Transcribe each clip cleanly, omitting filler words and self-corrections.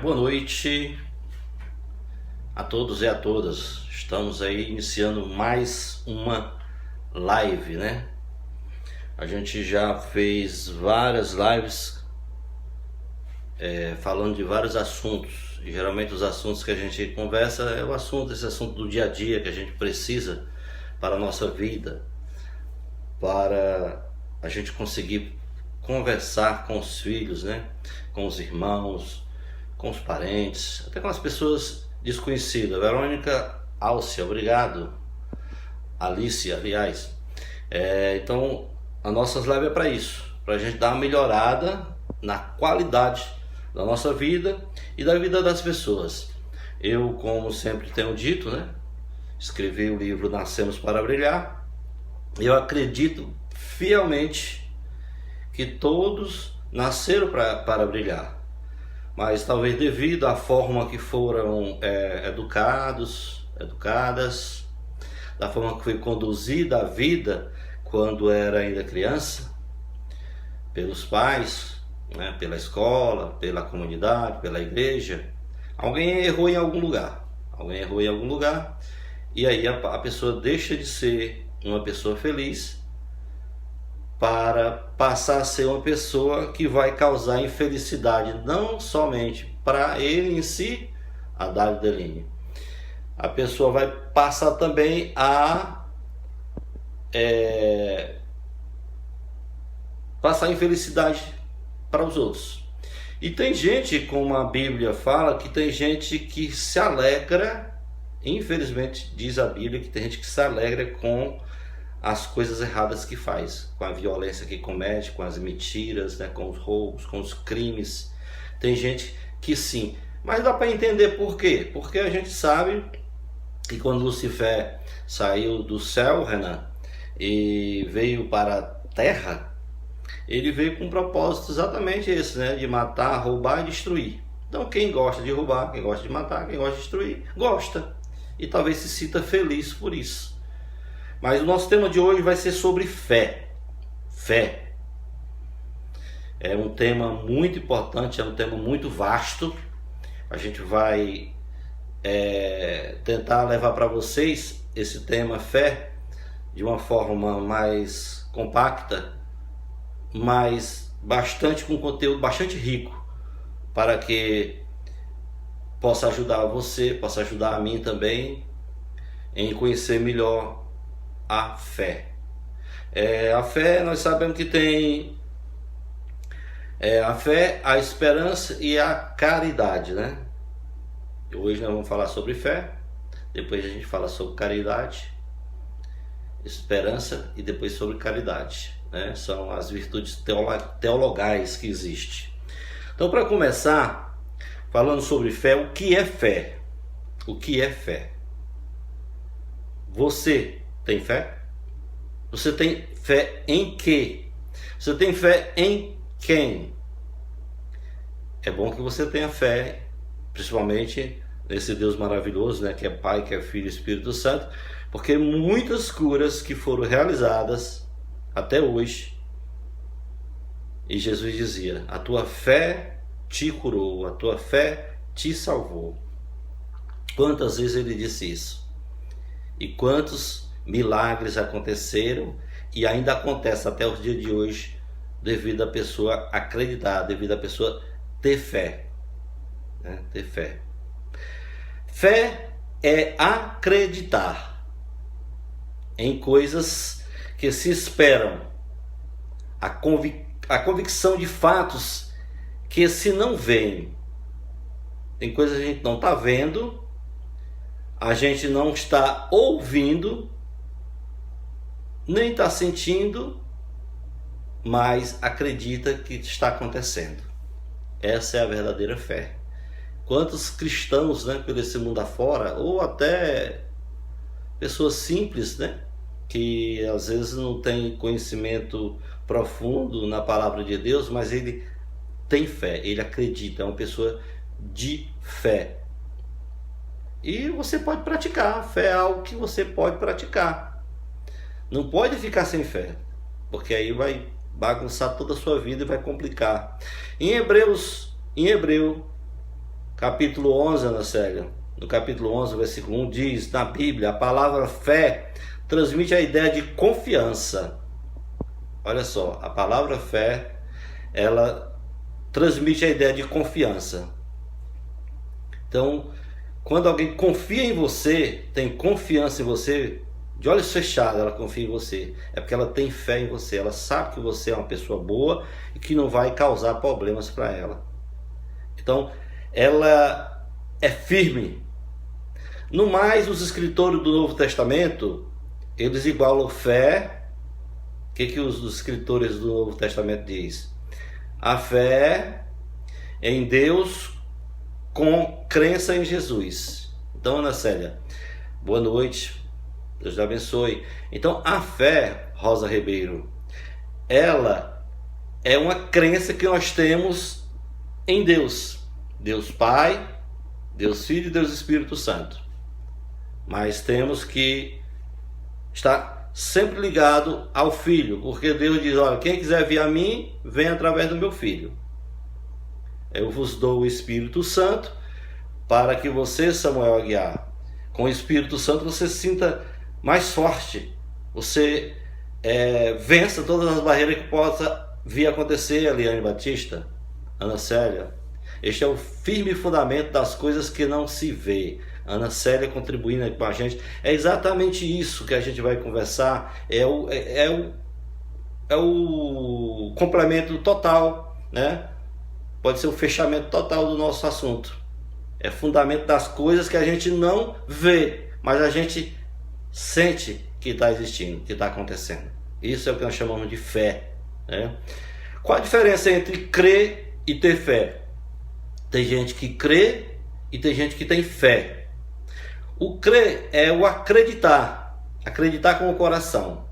Boa noite a todos e a todas. Estamos aí iniciando mais uma live, né? A gente já fez várias lives falando de vários assuntos. E geralmente os assuntos que a gente conversa esse assunto do dia a dia que a gente precisa para a nossa vida, para a gente conseguir conversar com os filhos, né? Com os irmãos, com os parentes, até com as pessoas desconhecidas. Verônica Alcia, obrigado. Alice, aliás. Então, as nossas lives é para isso, para a gente dar uma melhorada na qualidade da nossa vida e da vida das pessoas. Eu, como sempre tenho dito, né? Escrevi o livro Nascemos para Brilhar. Eu acredito fielmente que todos nasceram para brilhar, mas talvez devido à forma que foram educadas, da forma que foi conduzida a vida quando era ainda criança, pelos pais, né, pela escola, pela comunidade, pela igreja, alguém errou em algum lugar, e aí a pessoa deixa de ser uma pessoa feliz para passar a ser uma pessoa que vai causar infelicidade, não somente para ele em si, a Dário Deline. A pessoa vai passar também a passar infelicidade para os outros. E tem gente, como a Bíblia fala, que tem gente que se alegra, infelizmente diz a Bíblia, que tem gente que se alegra com as coisas erradas que faz, com a violência que comete, com as mentiras, né, com os roubos, com os crimes. Tem gente que sim, mas dá para entender por quê? Porque a gente sabe que quando Lucifer saiu do céu, Renan, e veio para a terra, ele veio com um propósito exatamente esse, né, de matar, roubar e destruir. Então quem gosta de roubar, quem gosta de matar, quem gosta de destruir, gosta, e talvez se sinta feliz por isso. Mas o nosso tema de hoje vai ser sobre fé. Fé é um tema muito importante, é um tema muito vasto. A gente vai tentar levar para vocês esse tema fé de uma forma mais compacta, mas bastante com conteúdo bastante rico, para que possa ajudar você, possa ajudar a mim também em conhecer melhor a fé. A fé, nós sabemos que tem a fé, a esperança e a caridade, né? Hoje nós vamos falar sobre fé, depois a gente fala sobre caridade, esperança e depois sobre caridade, né? São as virtudes teologais que existem. Então, para começar, falando sobre fé, o que é fé? O que é fé? Você tem fé? Você tem fé em quê? Você tem fé em quem? É bom que você tenha fé, principalmente nesse Deus maravilhoso, né, que é Pai, que é Filho e Espírito Santo, porque muitas curas que foram realizadas até hoje, e Jesus dizia: a tua fé te curou, a tua fé te salvou. Quantas vezes ele disse isso? E quantos milagres aconteceram e ainda acontece até os dias de hoje, devido a pessoa acreditar, devido a pessoa ter fé, né? Ter fé. Fé é acreditar em coisas que se esperam, a convicção de fatos que se não veem. Tem coisas que a gente não está vendo, a gente não está ouvindo, nem está sentindo, mas acredita que está acontecendo. Essa é a verdadeira fé. Quantos cristãos, né, pelo esse mundo afora, ou até pessoas simples, né, que às vezes não tem conhecimento profundo na palavra de Deus, mas ele tem fé, ele acredita, é uma pessoa de fé. E você pode praticar, fé é algo que você pode praticar. Não pode ficar sem fé, porque aí vai bagunçar toda a sua vida e vai complicar. Em Hebreu capítulo 11, Ana Célia, no capítulo 11, versículo 1, diz na Bíblia, a palavra fé transmite a ideia de confiança. Olha só, a palavra fé, ela transmite a ideia de confiança. Então, quando alguém confia em você, tem confiança em você, de olhos fechados ela confia em você, é porque ela tem fé em você, ela sabe que você é uma pessoa boa e que não vai causar problemas para ela. Então, ela é firme. No mais, os escritores do Novo Testamento, eles igualam fé. O que os escritores do Novo Testamento dizem? A fé em Deus com crença em Jesus. Então, Ana Célia, boa noite, Deus te abençoe. Então, a fé, Rosa Ribeiro, ela é uma crença que nós temos em Deus. Deus Pai, Deus Filho e Deus Espírito Santo. Mas temos que estar sempre ligado ao Filho, porque Deus diz, olha, quem quiser vir a mim, vem através do meu Filho. Eu vos dou o Espírito Santo para que você, Samuel Aguiar, com o Espírito Santo você se sinta mais forte, você vença todas as barreiras que possa vir a acontecer, Eliane Batista, Ana Célia. Este é o firme fundamento das coisas que não se vê. Ana Célia contribuindo aqui com a gente. É exatamente isso que a gente vai conversar. É o complemento total, né? Pode ser o fechamento total do nosso assunto. É fundamento das coisas que a gente não vê, mas a gente sente que está existindo, que está acontecendo. Isso é o que nós chamamos de fé, né? Qual a diferença entre crer e ter fé? Tem gente que crê e tem gente que tem fé. O crer é o acreditar, acreditar com o coração.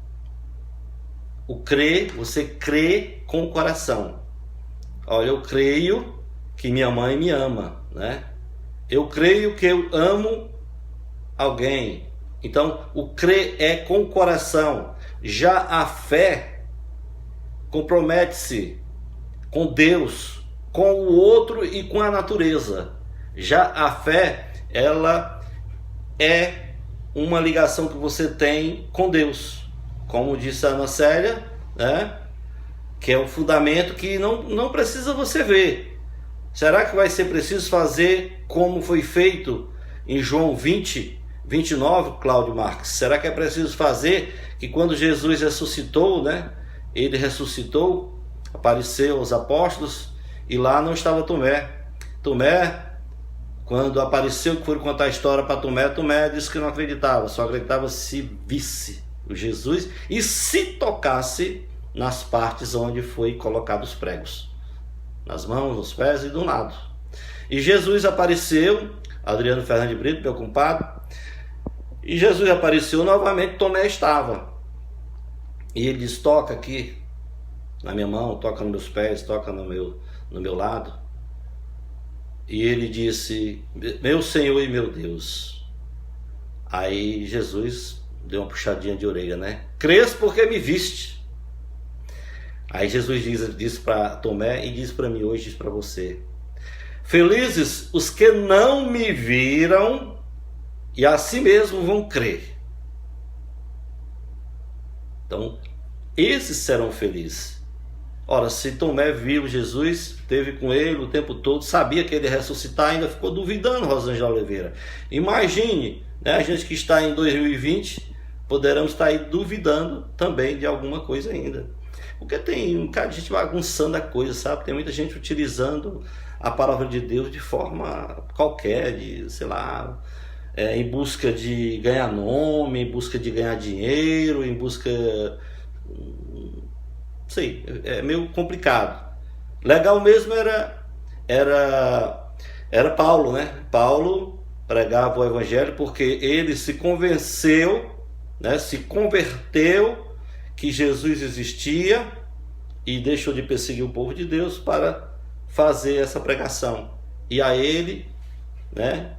O crer, você crê com o coração. Olha, eu creio que minha mãe me ama, né? Eu creio que eu amo alguém. Então, o crer é com o coração. Já a fé compromete-se com Deus, com o outro e com a natureza. Já a fé, ela é uma ligação que você tem com Deus. Como disse a Ana Célia, né? Que é um fundamento que não precisa você ver. Será que vai ser preciso fazer como foi feito em João 20, 29, Cláudio Marques? Será que é preciso fazer que quando Jesus ressuscitou, né? Ele ressuscitou, apareceu aos apóstolos e lá não estava Tomé. Tomé, quando apareceu, que foram contar a história para Tomé, Tomé disse que não acreditava, só acreditava se visse o Jesus e se tocasse nas partes onde foi colocados os pregos, nas mãos, nos pés e do lado. E Jesus apareceu, Adriano Fernandes Brito, meu compadre, e Jesus apareceu novamente, Tomé estava. E ele diz, toca aqui na minha mão, toca nos meus pés, toca no meu lado. E ele disse, meu Senhor e meu Deus. Aí Jesus deu uma puxadinha de orelha, né? Crês porque me viste. Aí Jesus disse para Tomé e diz para mim hoje, diz para você: felizes os que não me viram e assim mesmo vão crer. Então, esses serão felizes. Ora, se Tomé viu Jesus, esteve com ele o tempo todo, sabia que ele ia ressuscitar, ainda ficou duvidando, Rosângela Oliveira. Imagine, né, a gente que está em 2020, poderemos estar aí duvidando também de alguma coisa ainda. Porque tem um cara de gente bagunçando a coisa, sabe? Tem muita gente utilizando a palavra de Deus de forma qualquer, de, sei lá, em busca de ganhar nome, em busca de ganhar dinheiro, em busca... sei, é meio complicado. Legal mesmo era Paulo, né? Paulo pregava o evangelho porque ele se convenceu, né? Se converteu que Jesus existia e deixou de perseguir o povo de Deus para fazer essa pregação. E a ele, né?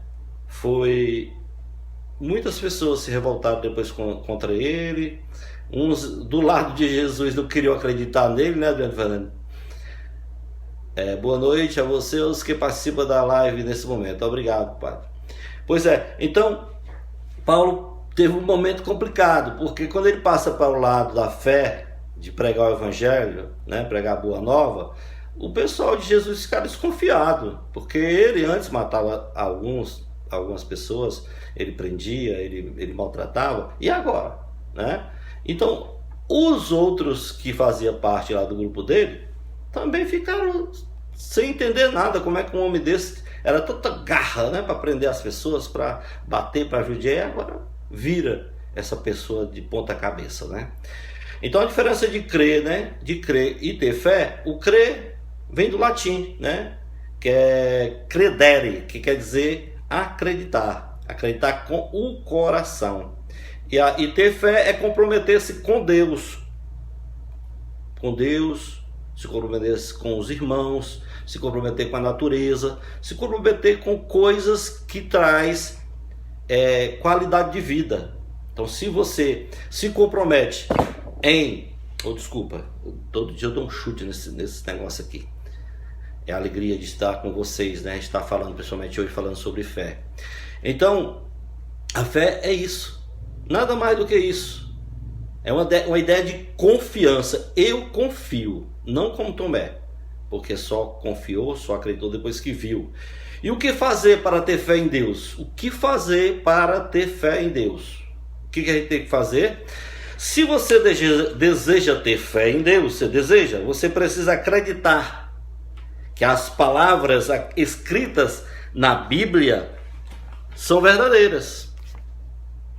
Muitas pessoas se revoltaram depois contra ele. Uns do lado de Jesus não queriam acreditar nele, né, Adriano Fernando? Boa noite a você, os que participam da live nesse momento. Obrigado, Padre. Pois é, então, Paulo teve um momento complicado, porque quando ele passa para o lado da fé, de pregar o evangelho, né, pregar a boa nova, o pessoal de Jesus fica desconfiado, porque ele antes matava algumas pessoas, ele prendia, ele maltratava, e agora? Né? Então, os outros que faziam parte lá do grupo dele, também ficaram sem entender nada, como é que um homem desse era tanta garra, né, para prender as pessoas, para bater, para judiar, e agora vira essa pessoa de ponta cabeça, né? Então a diferença de crer, né, de crer e ter fé, o crer vem do latim, né, que é credere, que quer dizer acreditar, acreditar com o coração. E ter fé é comprometer-se com Deus, se comprometer com os irmãos, se comprometer com a natureza, se comprometer com coisas que traz qualidade de vida. Então, se você se compromete todo dia eu dou um chute nesse negócio aqui. É a alegria de estar com vocês, né? Estar falando, principalmente hoje, falando sobre fé. Então, a fé é isso. Nada mais do que isso. É uma ideia de confiança. Eu confio, não como Tomé, porque só confiou, só acreditou depois que viu. E o que fazer para ter fé em Deus? O que fazer para ter fé em Deus? O que a gente tem que fazer? Se você deseja ter fé em Deus, você precisa acreditar que as palavras escritas na Bíblia são verdadeiras.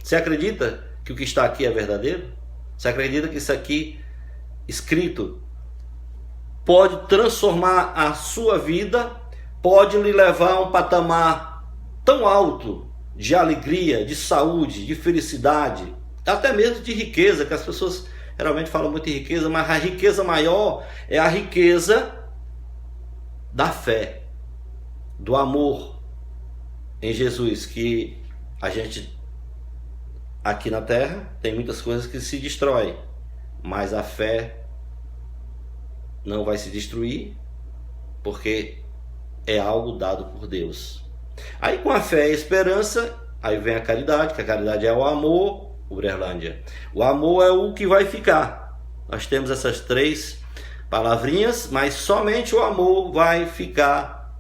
Você acredita que o que está aqui é verdadeiro? Você acredita que isso aqui escrito pode transformar a sua vida, pode lhe levar a um patamar tão alto de alegria, de saúde, de felicidade, até mesmo de riqueza, que as pessoas geralmente falam muito em riqueza, mas a riqueza maior é a riqueza da fé, do amor em Jesus, que a gente aqui na terra tem muitas coisas que se destroem, mas a fé não vai se destruir, porque é algo dado por Deus. Aí com a fé e a esperança, aí vem a caridade, que a caridade é o amor, Uberlândia. O amor é o que vai ficar. Nós temos essas 3 palavrinhas, mas somente o amor vai ficar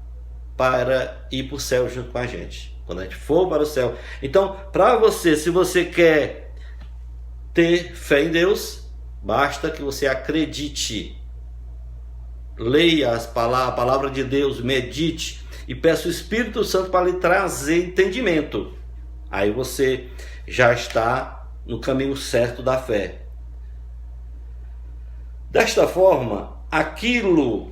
para ir para o céu junto com a gente, quando a gente for para o céu. Então, para você, se você quer ter fé em Deus, basta que você acredite. Leia a palavra de Deus, medite e peça o Espírito Santo para lhe trazer entendimento. Aí você já está no caminho certo da fé. Desta forma, aquilo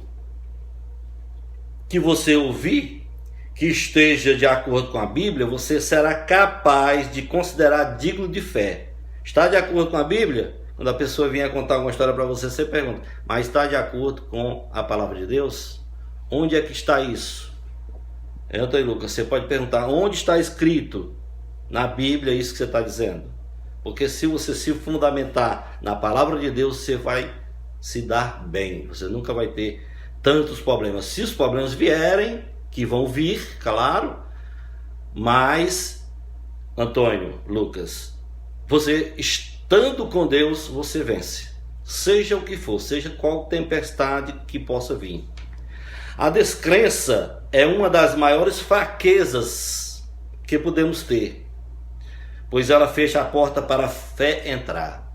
que você ouvir, que esteja de acordo com a Bíblia, você será capaz de considerar digno de fé. Está de acordo com a Bíblia? Quando a pessoa vier contar uma história para você, você pergunta, mas está de acordo com a palavra de Deus? Onde é que está isso? Então, Lucas, você pode perguntar, onde está escrito na Bíblia isso que você está dizendo? Porque se você se fundamentar na palavra de Deus, você vai se dar bem. Você nunca vai ter tantos problemas. Se os problemas vierem, que vão vir, claro, mas, Antônio, Lucas, você estando com Deus, você vence. Seja o que for, seja qual tempestade que possa vir. A descrença é uma das maiores fraquezas que podemos ter, pois ela fecha a porta para a fé entrar.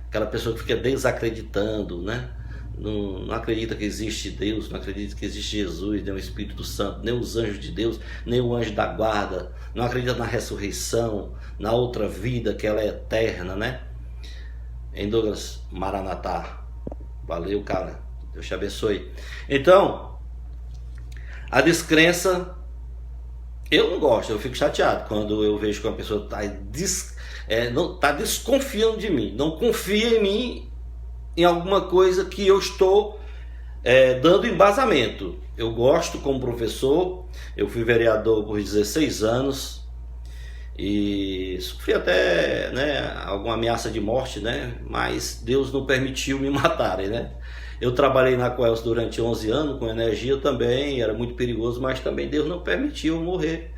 Aquela pessoa que fica desacreditando, né? Não acredita que existe Deus, não acredita que existe Jesus, nem o Espírito Santo, nem os anjos de Deus, nem o anjo da guarda, não acredita na ressurreição, na outra vida, que ela é eterna, né? Em Douglas, Maranatá. Valeu, cara. Deus te abençoe. Então, a descrença, eu não gosto, eu fico chateado quando eu vejo que uma pessoa está desconfiando de mim, não confia em mim, em alguma coisa que eu estou dando embasamento. Eu gosto como professor, eu fui vereador por 16 anos e sofri até, né, alguma ameaça de morte, né, mas Deus não permitiu me matarem, né? Eu trabalhei na Coelce durante 11 anos com energia também, era muito perigoso, mas também Deus não permitiu eu morrer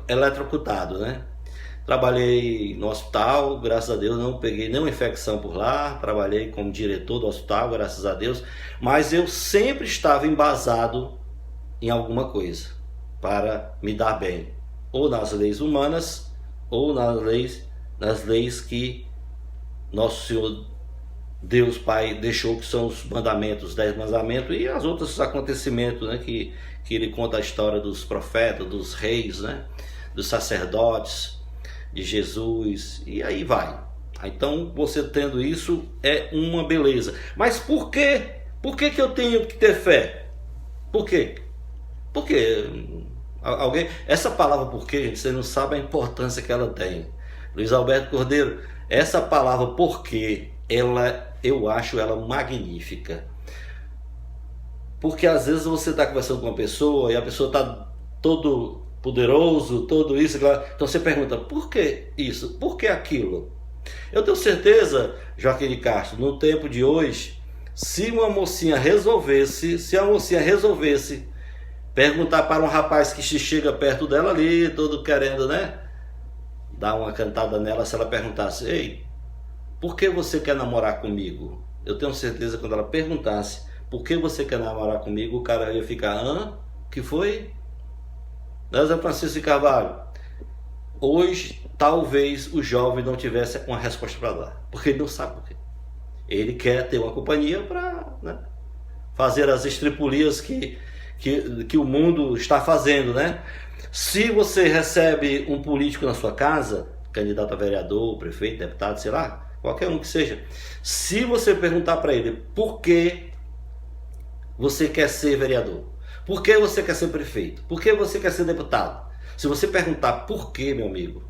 eletrocutado, né? Trabalhei no hospital, graças a Deus não peguei nenhuma infecção por lá, trabalhei como diretor do hospital, graças a Deus, mas eu sempre estava embasado em alguma coisa para me dar bem, ou nas leis humanas, ou nas leis que nosso Senhor Deus Pai deixou, que são os mandamentos, os 10 mandamentos e os outros acontecimentos, né, que ele conta a história dos profetas, dos reis, né, dos sacerdotes, de Jesus, e aí vai. Então você tendo isso é uma beleza. Mas por quê? Por que eu tenho que ter fé? Por quê? Porque alguém, essa palavra por quê, gente, você não sabe a importância que ela tem. Luiz Alberto Cordeiro, essa palavra por quê, eu acho ela magnífica. Porque às vezes você está conversando com uma pessoa e a pessoa está todo poderoso, todo isso, então você pergunta, por que isso? Por que aquilo? Eu tenho certeza, Joaquim de Castro, no tempo de hoje, se a mocinha resolvesse perguntar para um rapaz que chega perto dela ali, todo querendo, né, dar uma cantada nela, se ela perguntasse, ei, por que você quer namorar comigo? Eu tenho certeza que quando ela perguntasse, por que você quer namorar comigo, o cara ia ficar, que foi? Zé Francisco de Carvalho, hoje talvez o jovem não tivesse uma resposta para dar, porque ele não sabe por quê. Ele quer ter uma companhia para, né, fazer as estripulias que o mundo está fazendo, né? Se você recebe um político na sua casa, candidato a vereador, prefeito, deputado, sei lá, qualquer um que seja, se você perguntar para ele por que você quer ser vereador, por que você quer ser prefeito, por que você quer ser deputado, se você perguntar por que, meu amigo,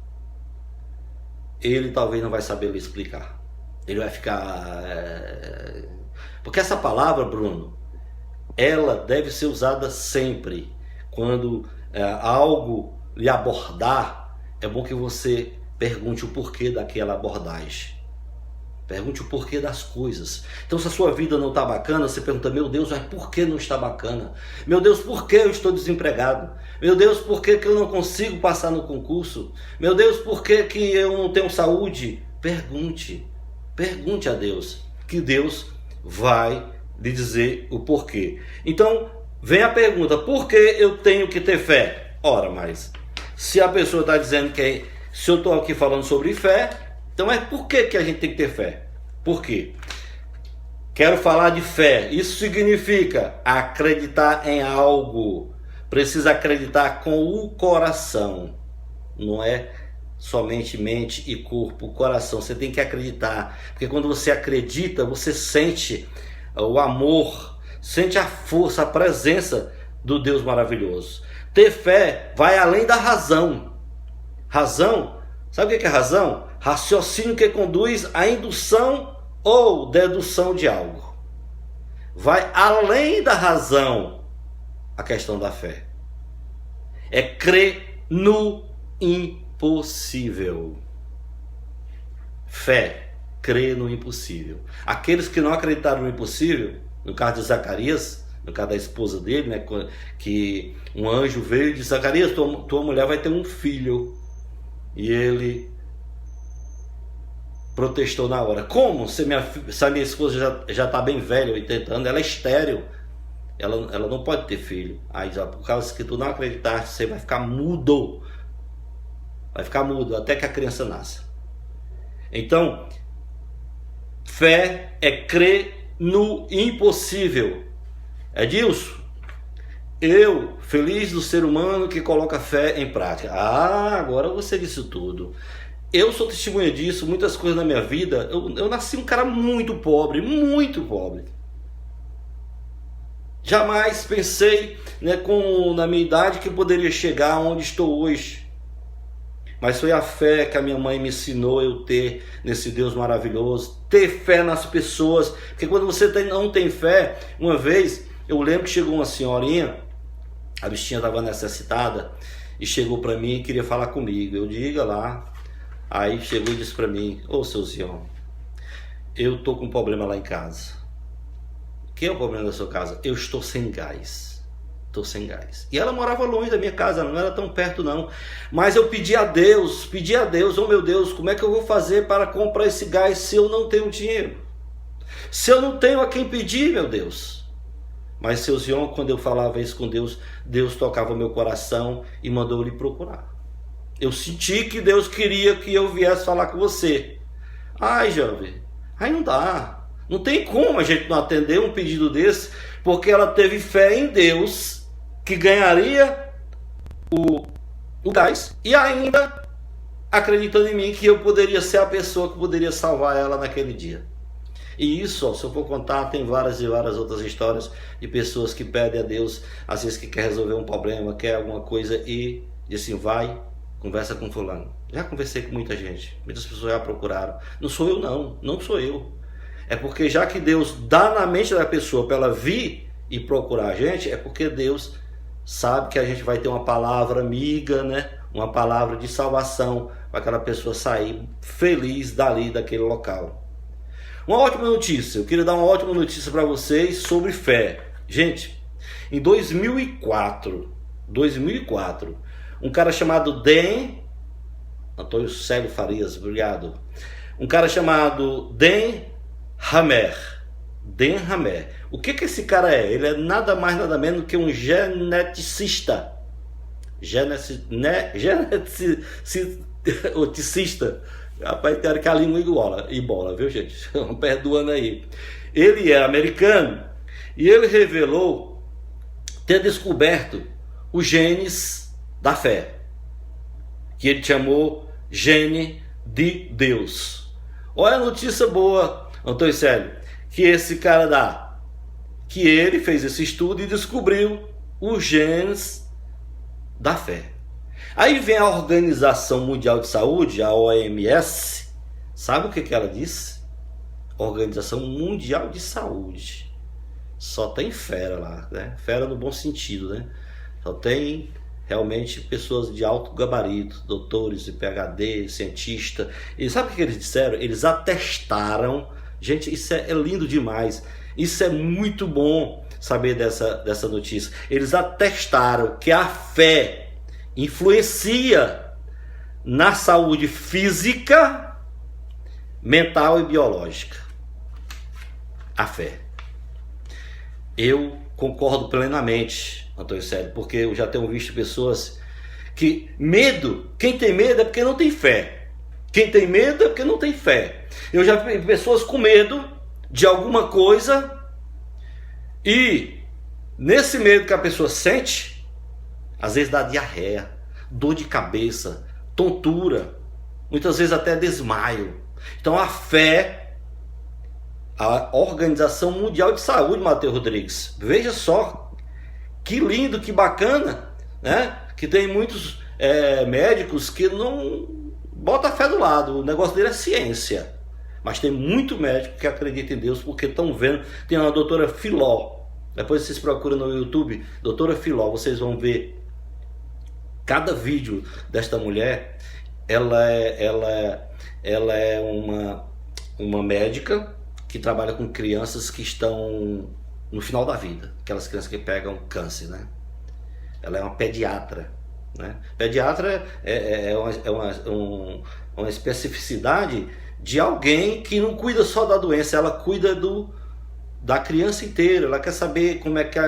ele talvez não vai saber lhe explicar. Ele vai ficar... Porque essa palavra, Bruno, ela deve ser usada sempre. Quando algo lhe abordar, é bom que você pergunte o porquê daquela abordagem. Pergunte o porquê das coisas. Então, se a sua vida não está bacana, você pergunta, meu Deus, mas por que não está bacana? Meu Deus, por que eu estou desempregado? Meu Deus, por que eu não consigo passar no concurso? Meu Deus, por que eu não tenho saúde? Pergunte. Pergunte a Deus, que Deus vai lhe dizer o porquê. Então, vem a pergunta, por que eu tenho que ter fé? Ora, mas se a pessoa está dizendo que se eu estou aqui falando sobre fé, então é por que a gente tem que ter fé? Por quê? Quero falar de fé. Isso significa acreditar em algo. Precisa acreditar com o coração. Não é somente mente e corpo, o coração. Você tem que acreditar. Porque quando você acredita, você sente o amor, sente a força, a presença do Deus maravilhoso. Ter fé vai além da razão. Razão, sabe o que é razão? Raciocínio que conduz à indução ou dedução de algo. Vai além da razão a questão da fé. É crer no impossível. Fé, crer no impossível. Aqueles que não acreditaram no impossível, no caso de Zacarias, no caso da esposa dele, né, que um anjo veio e disse, Zacarias, tua mulher vai ter um filho. E ele protestou na hora. Como? Se a minha esposa já está bem velha, 80 anos, ela é estéril. Ela não pode ter filho. Aí já, por causa que tu não acreditar, você vai ficar mudo. Vai ficar mudo até que a criança nasça. Então, fé é crer no impossível. Edilson, feliz do ser humano que coloca fé em prática. Agora você disse tudo. Eu sou testemunha disso, muitas coisas na minha vida. Eu nasci um cara muito pobre, muito pobre. Jamais pensei, né, na minha idade que eu poderia chegar onde estou hoje. Mas foi a fé que a minha mãe me ensinou eu ter nesse Deus maravilhoso. Ter fé nas pessoas. Porque quando você não tem fé, uma vez eu lembro que chegou uma senhorinha, a bichinha estava necessitada, e chegou para mim e queria falar comigo. Eu diga lá. Aí chegou e disse para mim, ô seu Zion, eu tô com um problema lá em casa. Que é o problema da sua casa? Eu estou sem gás. Estou sem gás. E ela morava longe da minha casa, não era tão perto não. Mas eu pedi a Deus, oh meu Deus, como é que eu vou fazer para comprar esse gás se eu não tenho dinheiro? Se eu não tenho a quem pedir, meu Deus. Mas, seu Zion, quando eu falava isso com Deus, Deus tocava meu coração e mandou eu lhe procurar. Eu senti que Deus queria que eu viesse falar com você. Ai, jovem, aí não dá. Não tem como a gente não atender um pedido desse, porque ela teve fé em Deus que ganharia o gás e ainda acreditando em mim que eu poderia ser a pessoa que poderia salvar ela naquele dia. E isso, ó, se eu for contar, tem várias e várias outras histórias de pessoas que pedem a Deus, às vezes que quer resolver um problema, quer alguma coisa e diz assim, vai, conversa com fulano. Já conversei com muita gente, muitas pessoas já procuraram. Não sou eu não sou eu. É porque já que Deus dá na mente da pessoa para ela vir e procurar a gente, é porque Deus sabe que a gente vai ter uma palavra amiga, né? Uma palavra de salvação para aquela pessoa sair feliz dali, daquele local. Uma ótima notícia, eu queria dar uma ótima notícia para vocês sobre fé. Gente, em 2004, um cara chamado Antônio Célio Farias, obrigado. Um cara chamado Dan Hammer. O que esse cara é? Ele é nada mais nada menos que um geneticista. Geneticista. Rapaz, tem hora que a língua embola, viu, gente? Perdoando aí. Ele é americano e ele revelou ter descoberto os genes da fé, que ele chamou gene de Deus. Olha a notícia boa, Antônio Célio, que esse cara dá, que ele fez esse estudo e descobriu os genes da fé. Aí vem a Organização Mundial de Saúde, a OMS, sabe o que ela disse? Organização Mundial de Saúde. Só tem fera lá, né? Fera no bom sentido, né? Só tem realmente pessoas de alto gabarito, doutores de PhD, cientista. E sabe o que eles disseram? Eles atestaram, gente, isso é lindo demais. Isso é muito bom saber dessa notícia. Eles atestaram que a fé influencia na saúde física, mental e biológica. A fé. Eu concordo plenamente, Antônio Célio, porque eu já tenho visto pessoas que quem tem medo é porque não tem fé. Quem tem medo é porque não tem fé. Eu já vi pessoas com medo de alguma coisa e nesse medo que a pessoa sente, às vezes dá diarreia, dor de cabeça, tontura, muitas vezes até desmaio. Então a fé, a Organização Mundial de Saúde, Matheus Rodrigues, veja só, que lindo, que bacana, né? Que tem muitos médicos que não botam a fé do lado, o negócio dele é ciência. Mas tem muito médico que acredita em Deus porque estão vendo. Tem uma doutora Filó, depois vocês procuram no YouTube, doutora Filó, vocês vão ver cada vídeo desta mulher. Ela é uma médica que trabalha com crianças que estão no final da vida, aquelas crianças que pegam câncer, né? Ela é uma pediatra, né? Pediatra é uma especificidade de alguém que não cuida só da doença, ela cuida da criança inteira. Ela quer saber como é que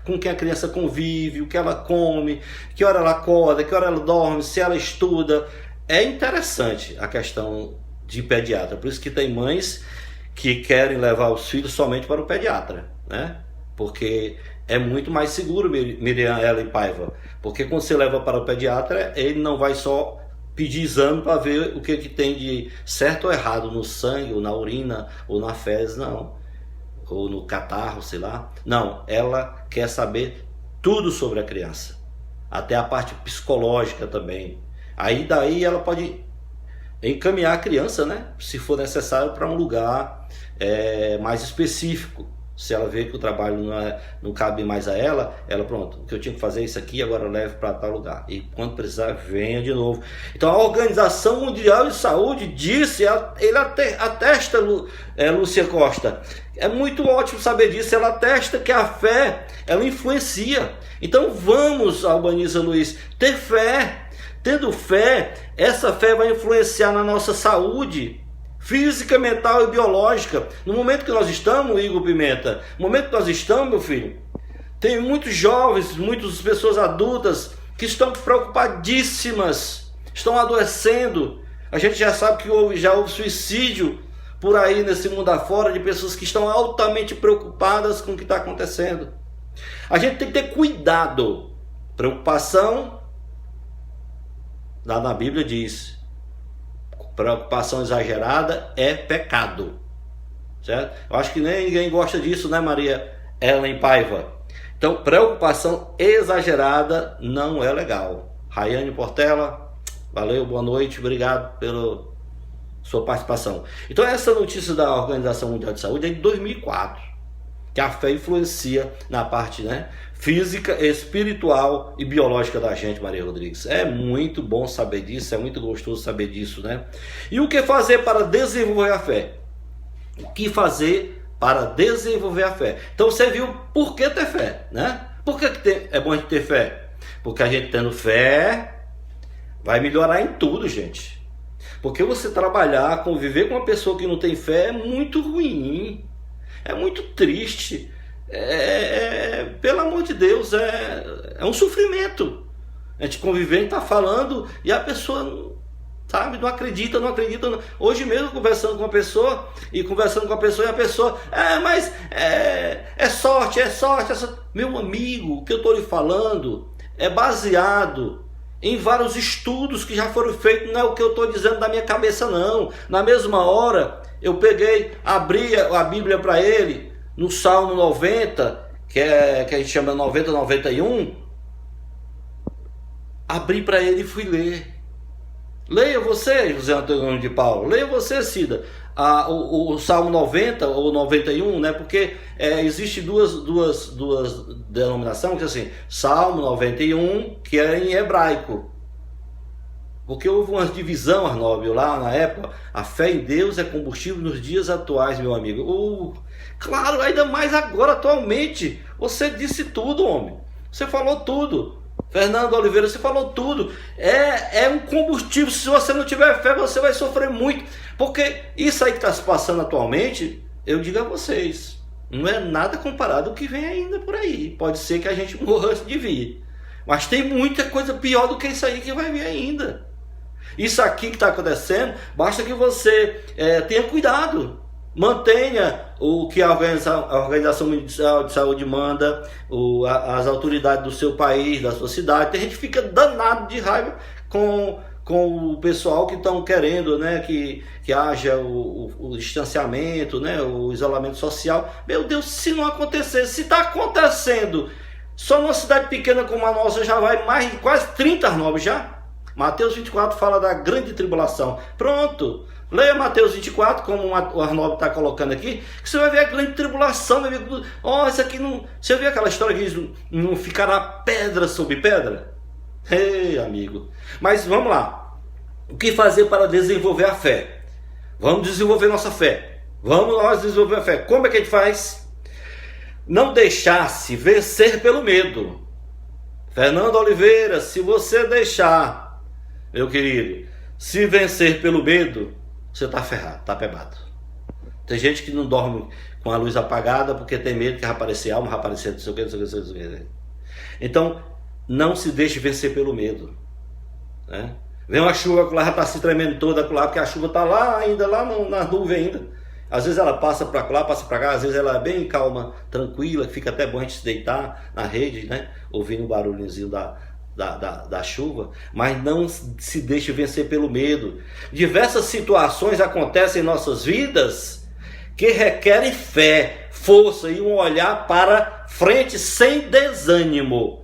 com quem a criança convive, o que ela come, que hora ela acorda, que hora ela dorme, se ela estuda. É interessante a questão de pediatra, por isso que tem mães que querem levar os filhos somente para o pediatra, né? Porque é muito mais seguro, Miriam Ellen Paiva, porque quando você leva para o pediatra, ele não vai só pedir exame para ver o que tem de certo ou errado no sangue, ou na urina, ou na fezes, não, ou no catarro, sei lá. Não, ela quer saber tudo sobre a criança, até a parte psicológica também. Aí daí ela pode encaminhar a criança, né, se for necessário, para um lugar mais específico Se ela vê que o trabalho não cabe mais a ela, pronto, o que eu tinha que fazer é isso aqui, agora eu levo para tal lugar. E quando precisar, venha de novo. Então a Organização Mundial de Saúde disse, ele atesta, Lúcia Costa, é muito ótimo saber disso, ela atesta que a fé, ela influencia. Então vamos, Albaniza Luiz, ter fé. Tendo fé, essa fé vai influenciar na nossa saúde física, mental e biológica. No momento que nós estamos, Igor Pimenta, no momento que nós estamos, meu filho, tem muitos jovens, muitas pessoas adultas que estão preocupadíssimas, estão adoecendo. A gente já sabe que já houve suicídio por aí nesse mundo afora de pessoas que estão altamente preocupadas com o que está acontecendo. A gente tem que ter cuidado. Preocupação, lá na Bíblia diz, preocupação exagerada é pecado, certo? Eu acho que nem ninguém gosta disso, né, Maria Ellen Paiva? Então, preocupação exagerada não é legal. Rayane Portela, valeu, boa noite, obrigado pela sua participação. Então, essa notícia da Organização Mundial de Saúde é de 2004, que a fé influencia na parte, né, física, espiritual e biológica da gente, Maria Rodrigues. É muito bom saber disso, é muito gostoso saber disso, né? E o que fazer para desenvolver a fé? O que fazer para desenvolver a fé? Então você viu por que ter fé, né? Por que é bom a gente ter fé? Porque a gente tendo fé vai melhorar em tudo, gente. Porque você trabalhar, conviver com uma pessoa que não tem fé é muito ruim, é muito triste. Pelo amor de Deus, é um sofrimento. A gente convivendo, está falando e a pessoa, sabe, não acredita. Hoje mesmo conversando com a pessoa e a pessoa, mas é sorte. Meu amigo, o que eu estou lhe falando é baseado em vários estudos que já foram feitos, não é o que eu estou dizendo da minha cabeça não. Na mesma hora, eu abri a Bíblia para ele, no Salmo 90, que a gente chama 90, 91, abri para ele e fui ler. Leia você, José Antônio de Paulo, leia você, Cida, o Salmo 90 ou 91, né? Porque existe duas denominações, que assim, Salmo 91, que é em hebraico. Porque houve uma divisão, Arnóbio, lá na época. A fé em Deus é combustível nos dias atuais, meu amigo. Claro, ainda mais agora, atualmente. Você disse tudo, homem. Você falou tudo. Fernando Oliveira, você falou tudo. É um combustível. Se você não tiver fé, você vai sofrer muito. Porque isso aí que está se passando atualmente, eu digo a vocês, não é nada comparado ao que vem ainda por aí. Pode ser que a gente morra antes de vir. Mas tem muita coisa pior do que isso aí que vai vir ainda. Isso aqui que está acontecendo, basta que você tenha cuidado. Mantenha o que a Organização Mundial de Saúde manda, as autoridades do seu país, da sua cidade. Tem gente que fica danado de raiva com o pessoal que estão querendo, né, que haja o distanciamento, né, o isolamento social. Meu Deus, se não acontecer, se está acontecendo, só numa cidade pequena como a nossa já vai mais de quase 30 Arnóbio já. Mateus 24 fala da grande tribulação. Pronto, leia Mateus 24, como o Arnóbio está colocando aqui, que você vai ver a grande tribulação, meu amigo. Isso aqui não... Você viu aquela história que diz, não ficará pedra sobre pedra? Ei, amigo. Mas vamos lá. O que fazer para desenvolver a fé? Vamos desenvolver nossa fé. Vamos nós desenvolver a fé. Como é que a gente faz? Não deixar-se vencer pelo medo. Fernando Oliveira, se você deixar, meu querido, se vencer pelo medo, você está ferrado, está pebado. Tem gente que não dorme com a luz apagada porque tem medo que vai aparecer alma, vai aparecer não sei o que. Então, não se deixe vencer pelo medo, né? Vem uma chuva que lá já está se tremendo toda lá, porque a chuva está lá ainda, lá na nuvem ainda. Às vezes ela passa para lá, passa para cá, às vezes ela é bem calma, tranquila, que fica até bom a gente se deitar na rede, né? Ouvindo o barulhozinho da chuva, mas não se deixe vencer pelo medo. Diversas situações acontecem em nossas vidas que requerem fé, força e um olhar para frente sem desânimo.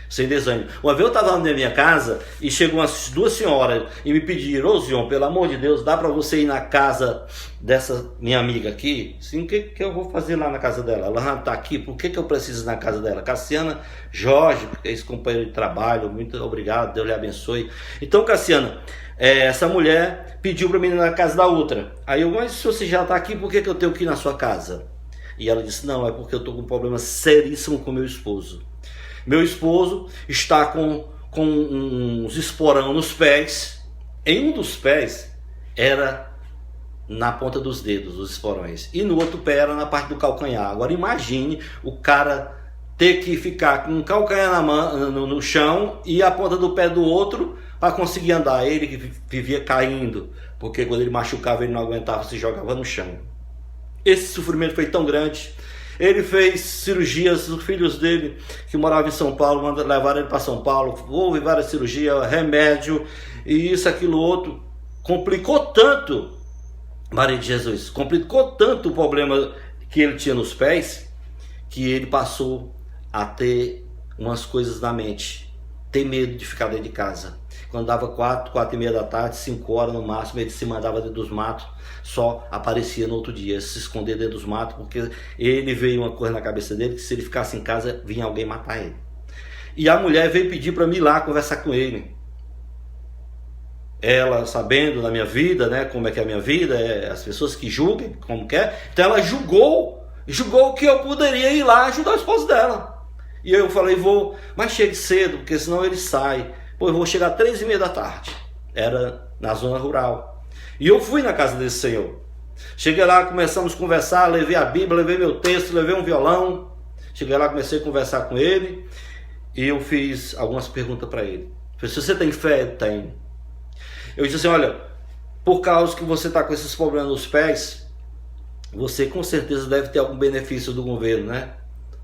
sem desânimo. Uma vez eu estava na minha casa e chegou umas duas senhoras e me pediram: ô Zion, pelo amor de Deus, dá para você ir na casa dessa minha amiga aqui? Sim, o que eu vou fazer lá na casa dela? Ela não está aqui, por que eu preciso ir na casa dela? Cassiana Jorge, ex-companheiro de trabalho, muito obrigado, Deus lhe abençoe. Então, Cassiana, essa mulher pediu para mim ir na casa da outra. Aí eu: mas se você já está aqui, por que eu tenho que ir na sua casa? E ela disse: não, é porque eu estou com um problema seríssimo com meu esposo. Meu esposo está com uns esporão nos pés. Em um dos pés era na ponta dos dedos, os esporões. E no outro pé era na parte do calcanhar. Agora imagine o cara ter que ficar com um calcanhar no chão e a ponta do pé do outro para conseguir andar. Ele que vivia caindo, porque quando ele machucava ele não aguentava, se jogava no chão. Esse sofrimento foi tão grande. Ele fez cirurgias, os filhos dele que moravam em São Paulo, levaram ele para São Paulo, houve várias cirurgias, remédio, e isso, aquilo, outro. Complicou tanto, Maria de Jesus, complicou tanto o problema que ele tinha nos pés, que ele passou a ter umas coisas na mente, ter medo de ficar dentro de casa. Quando dava 4h30 da tarde, 5 horas no máximo, ele se mandava dentro dos matos, só aparecia no outro dia, se esconder dentro dos matos, porque ele veio uma coisa na cabeça dele, que se ele ficasse em casa, vinha alguém matar ele. E a mulher veio pedir para mim ir lá conversar com ele. Ela, sabendo da minha vida, né, como é que é a minha vida, as pessoas que julguem como quer, então ela julgou que eu poderia ir lá ajudar o esposo dela. E eu falei: vou, mas chegue cedo, porque senão ele sai. Pô, eu vou chegar às 3h30 da tarde. Era na zona rural. E eu fui na casa desse senhor. Cheguei lá, começamos a conversar, levei a Bíblia, levei meu texto, levei um violão. Cheguei lá, comecei a conversar com ele. E eu fiz algumas perguntas para ele. Falei: se você tem fé? Eu tenho. Eu disse assim: olha, por causa que você está com esses problemas nos pés, você com certeza deve ter algum benefício do governo, né?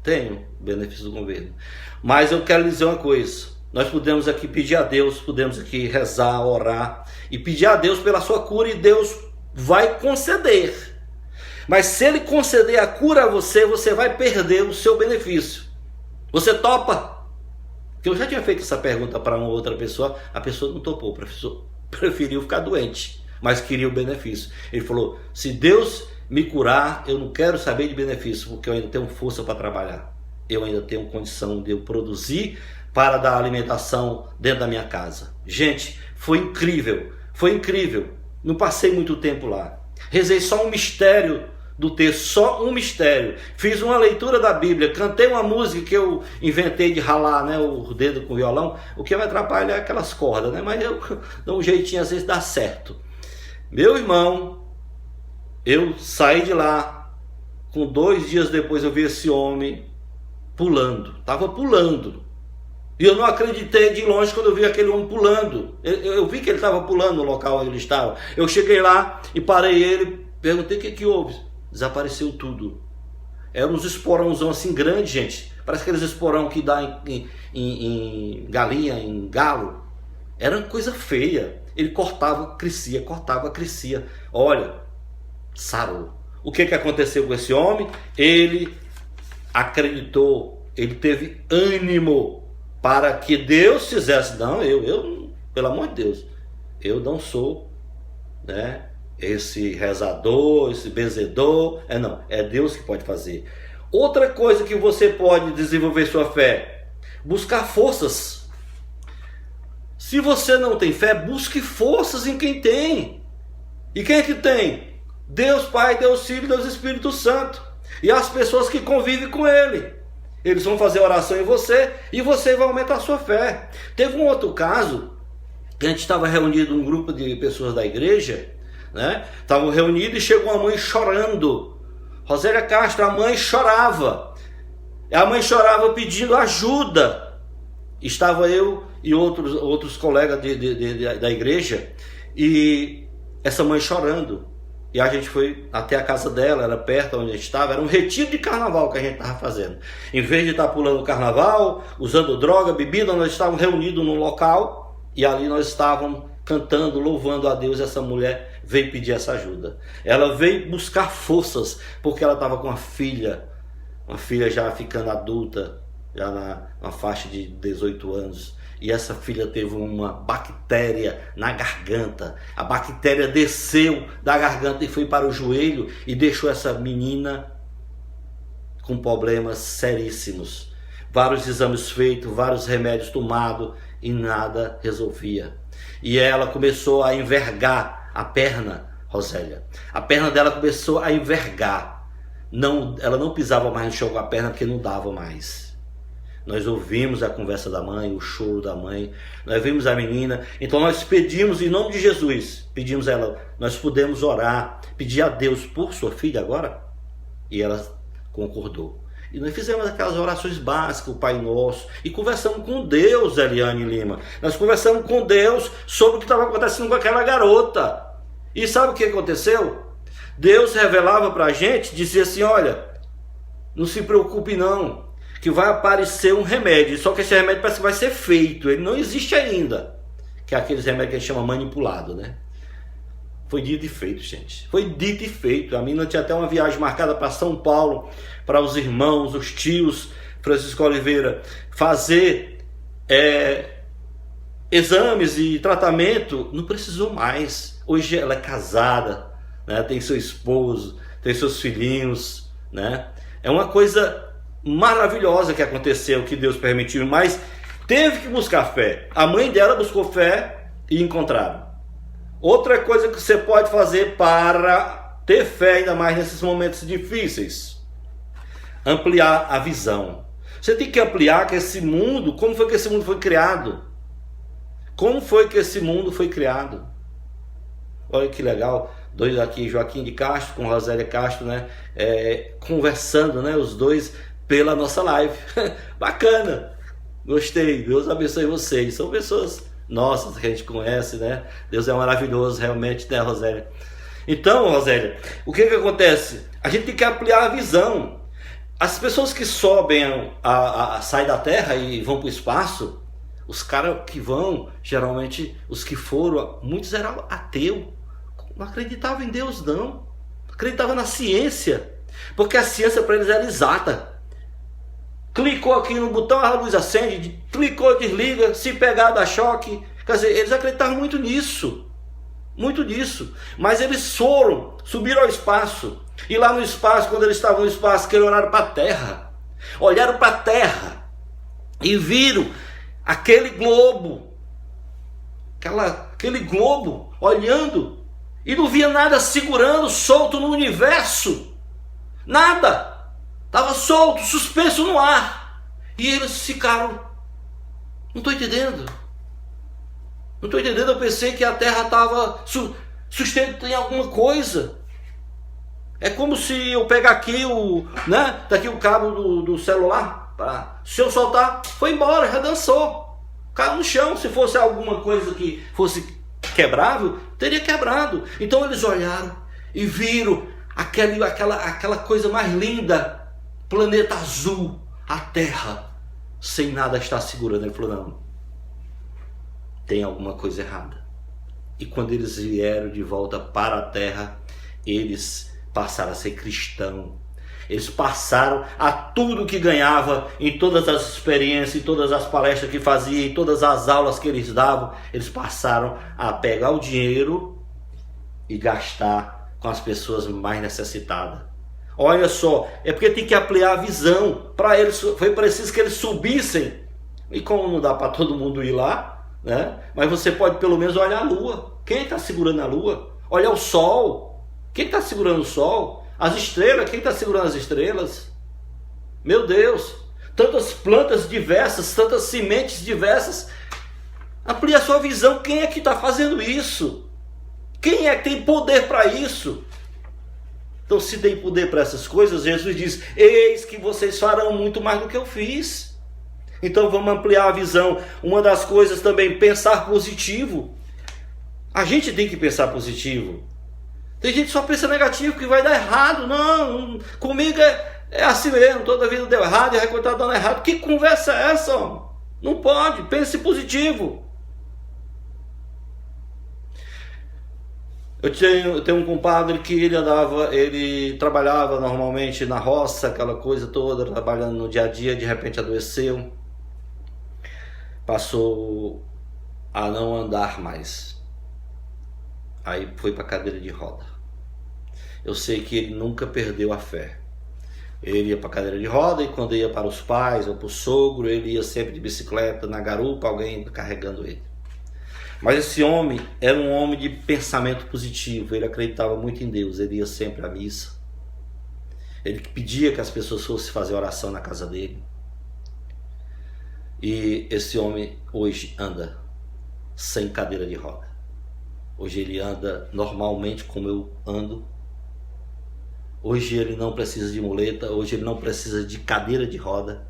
Tenho benefício do governo. Mas eu quero lhe dizer uma coisa. Nós podemos aqui pedir a Deus, podemos aqui rezar, orar e pedir a Deus pela sua cura, e Deus vai conceder. Mas se Ele conceder a cura a você, você vai perder o seu benefício. Você topa? Porque eu já tinha feito essa pergunta para uma outra pessoa, a pessoa não topou, preferiu ficar doente, mas queria o benefício. Ele falou: se Deus me curar, eu não quero saber de benefício, porque eu ainda tenho força para trabalhar. Eu ainda tenho condição de eu produzir para dar alimentação dentro da minha casa. Gente, foi incrível, foi incrível. Não passei muito tempo lá. Rezei só um mistério do texto, só um mistério. Fiz uma leitura da Bíblia, cantei uma música que eu inventei de ralar, né, o dedo com o violão. O que me atrapalha é aquelas cordas, né? Mas eu dou um jeitinho, às vezes dá certo. Meu irmão, eu saí de lá, com 2 dias depois eu vi esse homem pulando, estava pulando. E eu não acreditei de longe quando eu vi aquele homem pulando. Eu vi que ele estava pulando no local onde ele estava. Eu cheguei lá e parei ele, perguntei: o que houve? Desapareceu tudo. Eram uns esporãozão assim grandes, gente. Parece aqueles esporão que dá em galinha, em galo. Era coisa feia. Ele cortava, crescia. Olha, sarou. O que aconteceu com esse homem? Ele acreditou, ele teve ânimo para que Deus fizesse. Não, eu, pelo amor de Deus, eu não sou, né, esse rezador, esse benzedor. Não, é Deus que pode fazer. Outra coisa que você pode desenvolver sua fé: buscar forças. Se você não tem fé, busque forças em quem tem. E quem é que tem? Deus Pai, Deus Filho, Deus Espírito Santo. E as pessoas que convivem com Ele. Eles vão fazer oração em você e você vai aumentar a sua fé. Teve um outro caso, que a gente estava reunido, um grupo de pessoas da igreja, né? Estavam reunidos e chegou uma mãe chorando. Rosélia Castro, a mãe chorava. A mãe chorava pedindo ajuda. Estava eu e outros colegas da igreja, e essa mãe chorando. E a gente foi até a casa dela, era perto onde a gente estava, era um retiro de carnaval que a gente estava fazendo. Em vez de estar pulando o carnaval, usando droga, bebida, nós estávamos reunidos num local, e ali nós estávamos cantando, louvando a Deus. Essa mulher veio pedir essa ajuda. Ela veio buscar forças, porque ela estava com uma filha já ficando adulta, já na faixa de 18 anos. E essa filha teve uma bactéria na garganta. A bactéria desceu da garganta e foi para o joelho e deixou essa menina com problemas seríssimos. Vários exames feitos, vários remédios tomados e nada resolvia. E ela começou a envergar a perna, Rosélia. A perna dela começou a envergar. Ela não pisava mais no chão com a perna porque não dava mais. Nós ouvimos a conversa da mãe, o choro da mãe, nós vimos a menina, então nós pedimos em nome de Jesus, pedimos a ela, nós pudemos orar, pedir a Deus por sua filha agora, e ela concordou. E nós fizemos aquelas orações básicas, o Pai Nosso, e conversamos com Deus, Eliane Lima, nós conversamos com Deus sobre o que estava acontecendo com aquela garota, e sabe o que aconteceu? Deus revelava para a gente, dizia assim, olha, não se preocupe não, que vai aparecer um remédio, só que esse remédio parece que vai ser feito, ele não existe ainda, que é aqueles remédios que a gente chama manipulado, né? Foi dito e feito, gente, foi dito e feito. A menina tinha até uma viagem marcada para São Paulo, para os irmãos, os tios, Francisco Oliveira, fazer exames e tratamento, não precisou mais. Hoje ela é casada, né? Tem seu esposo, tem seus filhinhos, né? É uma coisa maravilhosa que aconteceu, que Deus permitiu, mas teve que buscar fé. A mãe dela buscou fé e encontraram. Outra coisa que você pode fazer para ter fé ainda mais nesses momentos difíceis, ampliar a visão. Você tem que ampliar que esse mundo, como foi que esse mundo foi criado? Como foi que esse mundo foi criado? Olha que legal, dois aqui, Joaquim de Castro com Rosélia Castro, né? Conversando, né? Os dois pela nossa live. Bacana, gostei, Deus abençoe vocês, são pessoas nossas que a gente conhece, né? Deus é maravilhoso realmente, né, Rosélia? Então, Rosélia, o que acontece? A gente tem que ampliar a visão. As pessoas que sobem, saem da terra e vão para o espaço, os caras que vão, geralmente os que foram, muitos eram ateus, não acreditavam em Deus não, acreditavam na ciência, porque a ciência para eles era exata. Clicou aqui no botão, a luz acende, clicou, desliga, se pegar dá choque. Quer dizer, eles acreditavam muito nisso, mas eles foram, subiram ao espaço, e lá no espaço, quando eles estavam no espaço, que eles olharam para a terra, e viram aquele globo, aquele globo, olhando, e não via nada segurando, solto no universo, nada. Estava solto, suspenso no ar. E eles ficaram, não estou entendendo. Eu pensei que a terra estava sustento em alguma coisa. É como se eu pegar aqui tá aqui o cabo do celular. Se eu soltar, foi embora, já dançou. Caiu no chão. Se fosse alguma coisa que fosse quebrável, teria quebrado. Então eles olharam e viram aquela coisa mais linda. Planeta azul, a Terra, sem nada estar segurando. Ele falou, não, tem alguma coisa errada. E quando eles vieram de volta para a Terra, eles passaram a ser cristãos. Eles passaram a tudo que ganhava, em todas as experiências, em todas as palestras que fazia, em todas as aulas que eles davam, eles passaram a pegar o dinheiro e gastar com as pessoas mais necessitadas. Olha só, é porque tem que ampliar a visão. Para eles foi preciso que eles subissem. E como não dá para todo mundo ir lá, né? Mas você pode pelo menos olhar a lua. Quem está segurando a lua? Olha o sol. Quem está segurando o sol? As estrelas. Quem está segurando as estrelas? Meu Deus, tantas plantas diversas, tantas sementes diversas. Amplie a sua visão. Quem é que está fazendo isso? Quem é que tem poder para isso? Então, se tem poder para essas coisas, Jesus diz, eis que vocês farão muito mais do que eu fiz. Então vamos ampliar a visão. Uma das coisas também, pensar positivo. A gente tem que pensar positivo. Tem gente que só pensa negativo, que vai dar errado. Não, comigo é assim mesmo, toda vida deu errado e vai continuar dando errado. Que conversa é essa, homem? Não pode, pense positivo. Eu tenho um compadre que ele trabalhava normalmente na roça, aquela coisa toda, trabalhando no dia a dia, de repente adoeceu, passou a não andar mais. Aí foi para cadeira de roda. Eu sei que ele nunca perdeu a fé. Ele ia para cadeira de roda, e quando ia para os pais ou para o sogro, ele ia sempre de bicicleta, na garupa, alguém carregando ele. Mas esse homem era um homem de pensamento positivo, ele acreditava muito em Deus, ele ia sempre à missa. Ele pedia que as pessoas fossem fazer oração na casa dele. E esse homem hoje anda sem cadeira de roda. Hoje ele anda normalmente como eu ando. Hoje ele não precisa de muleta, hoje ele não precisa de cadeira de roda.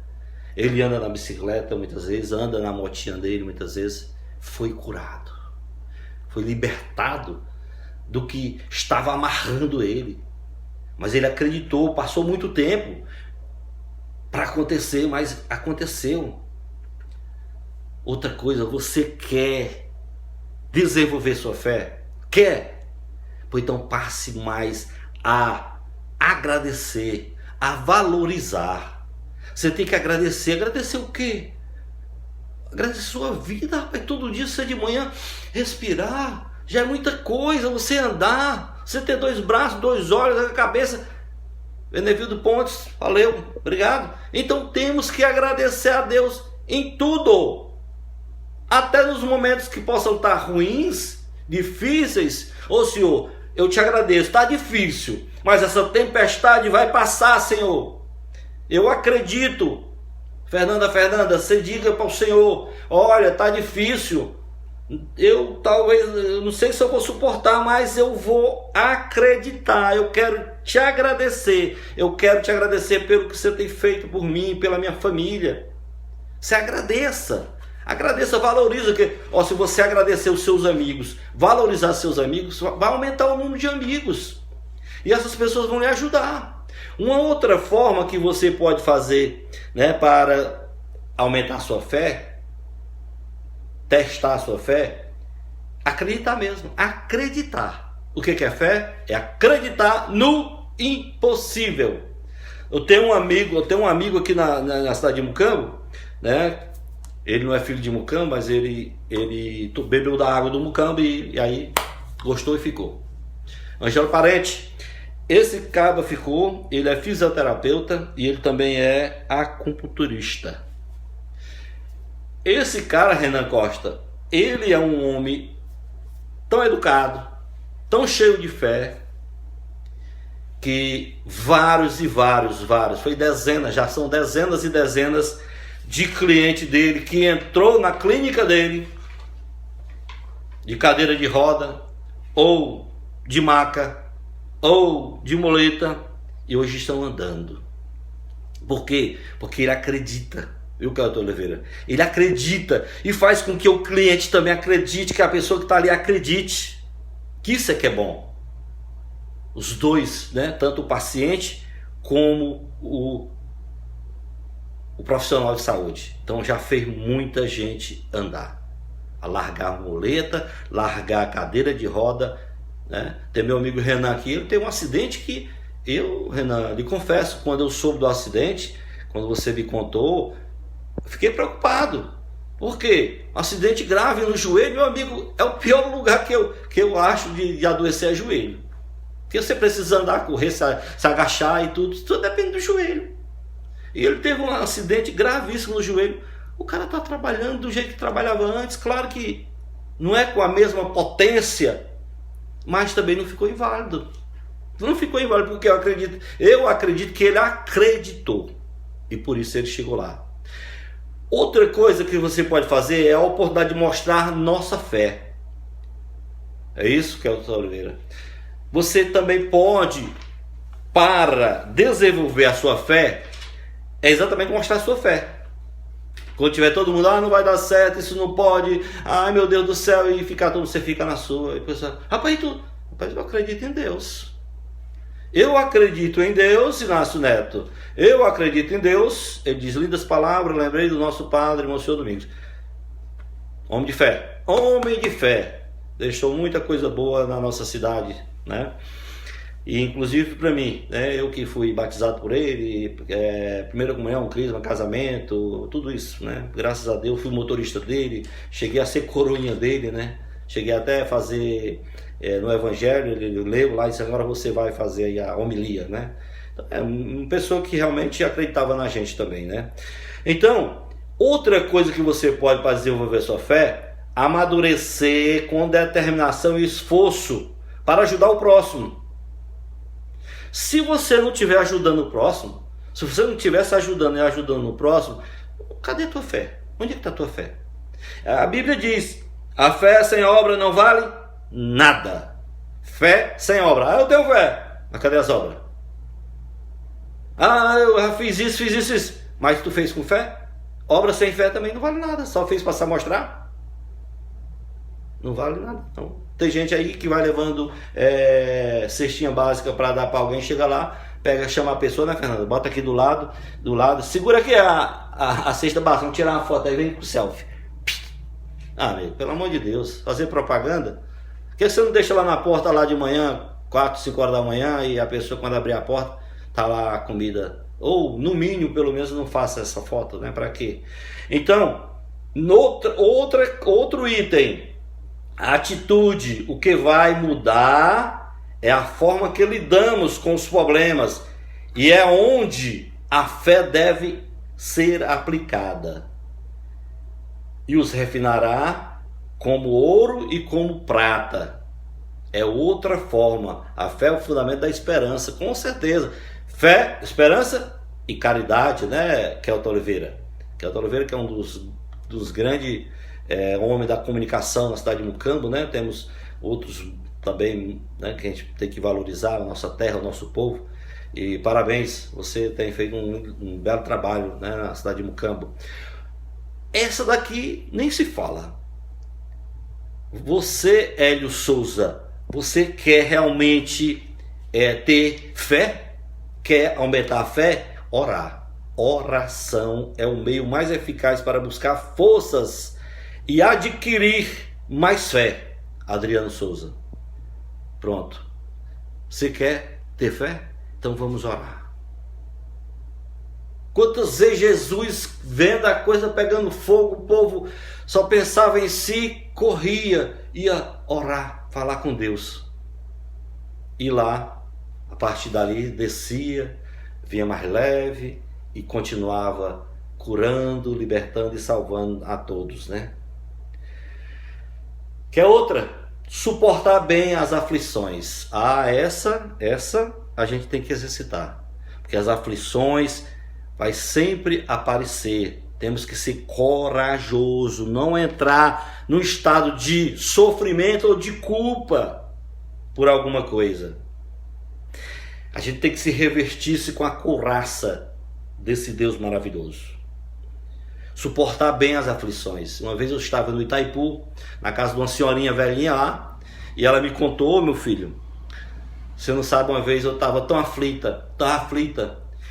Ele anda na bicicleta muitas vezes, anda na motinha dele muitas vezes. Foi curado, foi libertado do que estava amarrando ele. Mas ele acreditou, passou muito tempo para acontecer, mas aconteceu. Outra coisa, você quer desenvolver sua fé? Quer? Pois então passe mais a agradecer, a valorizar. Você tem que agradecer. Agradecer o quê? Agradecer sua vida, rapaz. Todo dia você de manhã respirar, já é muita coisa. Você andar, você ter 2 braços, 2 olhos, a cabeça. Benevildo Pontes, valeu, obrigado. Então temos que agradecer a Deus em tudo. Até nos momentos que possam estar ruins, difíceis. Ô Senhor, eu te agradeço, está difícil, mas essa tempestade vai passar, Senhor. Eu acredito. Fernanda, você diga para o Senhor, olha, está difícil. Eu não sei se eu vou suportar, mas eu vou acreditar. Eu quero te agradecer. Eu quero te agradecer pelo que você tem feito por mim, pela minha família. Você agradeça. Agradeça, valoriza. Se você agradecer os seus amigos, valorizar seus amigos, vai aumentar o número de amigos. E essas pessoas vão lhe ajudar. Uma outra forma que você pode fazer, né, para aumentar a sua fé, testar a sua fé, acreditar mesmo, acreditar. O que é fé? É acreditar no impossível. Eu tenho um amigo aqui na cidade de Mucambo, né? Ele não é filho de Mucambo, mas ele bebeu da água do Mucambo e aí gostou e ficou. Angelo Parente. Esse cara ficou, ele é fisioterapeuta e ele também é acupunturista. Esse cara, Renan Costa, ele é um homem tão educado, tão cheio de fé, que vários, foi dezenas, já são dezenas e dezenas de cliente dele que entrou na clínica dele de cadeira de roda ou de maca ou de muleta e hoje estão andando. Por quê? Porque ele acredita, viu, Cláudio Oliveira? Ele acredita e faz com que o cliente também acredite, que a pessoa que está ali acredite. Que isso é que é bom. Os dois, né? Tanto o paciente como o profissional de saúde. Então já fez muita gente andar. A largar a muleta, largar a cadeira de roda, né? Tem meu amigo Renan aqui, ele tem um acidente que eu, Renan, lhe confesso, quando eu soube do acidente, quando você me contou, fiquei preocupado. Por quê? Um acidente grave no joelho, meu amigo, é o pior lugar que eu acho de adoecer é joelho. Porque você precisa andar, correr, se agachar e tudo depende do joelho. E ele teve um acidente gravíssimo no joelho. O cara está trabalhando do jeito que trabalhava antes, claro que não é com a mesma potência, mas também não ficou inválido. Não ficou inválido porque eu acredito que ele acreditou. E por isso ele chegou lá. Outra coisa que você pode fazer é a oportunidade de mostrar nossa fé. É isso, Kelton Oliveira. Você também pode, para desenvolver a sua fé, é exatamente mostrar a sua fé. Quando tiver todo mundo, não vai dar certo, isso não pode, ai meu Deus do céu, e você fica na sua. E a pessoa, rapaz, eu acredito em Deus. Eu acredito em Deus, Inácio Neto. Eu acredito em Deus. Ele diz lindas palavras, lembrei do nosso padre, Monsenhor Domingos. Homem de fé. Homem de fé. deixou muita coisa boa na nossa cidade, né? E inclusive para mim, né? Eu que fui batizado por ele, primeira comunhão, crisma, casamento, tudo isso, né? Graças a Deus, fui motorista dele, cheguei a ser coroinha dele, né? Cheguei até a fazer no Evangelho, ele leu lá e disse: agora você vai fazer aí a homilia, né? Então, é uma pessoa que realmente acreditava na gente também, né? Então, outra coisa que você pode para desenvolver sua fé, amadurecer com determinação e esforço para ajudar o próximo. Se você não estiver ajudando o próximo, se você não estiver se ajudando e ajudando o próximo, cadê a tua fé? Onde é que está a tua fé? A Bíblia diz: a fé sem obra não vale nada. Fé sem obra. Eu tenho fé, mas cadê as obras? Eu já fiz isso. Mas tu fez com fé? Obra sem fé também não vale nada. Só fez para se mostrar? Não vale nada. Então, tem gente aí que vai levando cestinha básica para dar para alguém, chega lá, chama a pessoa, né, Fernanda? Bota aqui do lado, segura aqui a cesta básica, vamos tirar uma foto aí, vem pro selfie. Amigo, pelo amor de Deus, fazer propaganda? Por que você não deixa lá na porta lá de manhã, 4, 5 horas da manhã, e a pessoa, quando abrir a porta, tá lá a comida? Ou, no mínimo, pelo menos não faça essa foto, né? Para quê? Então, outro item, a atitude, o que vai mudar é a forma que lidamos com os problemas, e é onde a fé deve ser aplicada. E os refinará como ouro e como prata. É outra forma. A fé é o fundamento da esperança, com certeza. Fé, esperança e caridade, né, Kelton Oliveira? Kelton Oliveira, que é um dos grandes homens da comunicação na cidade de Mucambo, né? Temos outros também, né, que a gente tem que valorizar, a nossa terra, o nosso povo. E parabéns, você tem feito um belo trabalho, né, na cidade de Mucambo. Essa daqui nem se fala. Você, Hélio Souza, você quer realmente ter fé? Quer aumentar a fé? Orar. Oração é o meio mais eficaz para buscar forças e adquirir mais fé. Adriano Souza. Pronto. Você quer ter fé? Então vamos orar. Quantas vezes Jesus, vendo a coisa pegando fogo, o povo só pensava em si, corria, ia orar, falar com Deus. E lá, a partir dali, descia, vinha mais leve e continuava curando, libertando e salvando a todos, né? Que é outra? Suportar bem as aflições. Essa a gente tem que exercitar. Porque as aflições vai sempre aparecer. Temos que ser corajoso, não entrar num estado de sofrimento ou de culpa por alguma coisa. A gente tem que se revestir-se com a couraça desse Deus maravilhoso. Suportar bem as aflições. Uma vez eu estava no Itaipu, na casa de uma senhorinha velhinha lá, e ela me contou: meu filho, você não sabe, uma vez eu estava tão aflita,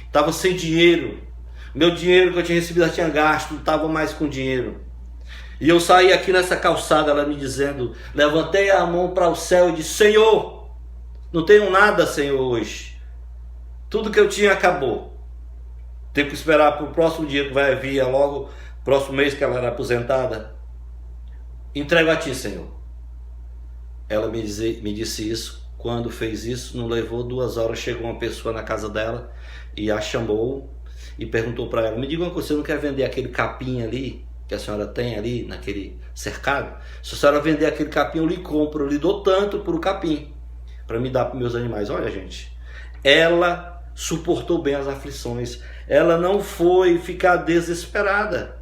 estava sem dinheiro, meu dinheiro que eu tinha recebido já tinha gasto, não estava mais com dinheiro. E eu saí aqui nessa calçada, ela me dizendo, levantei a mão para o céu e disse: Senhor, não tenho nada, Senhor, hoje. Tudo que eu tinha acabou. Tenho que esperar para o próximo dia que vai vir, logo, próximo mês que ela era aposentada. Entrego a ti, Senhor. Ela me disse isso. Quando fez isso, não levou 2 horas, chegou uma pessoa na casa dela e a chamou e perguntou para ela: me diga uma coisa, você não quer vender aquele capim ali que a senhora tem ali naquele cercado? Se a senhora vender aquele capim, eu lhe compro, eu lhe dou tanto por o capim para me dar para meus animais. Olha, gente, ela suportou bem as aflições, ela não foi ficar desesperada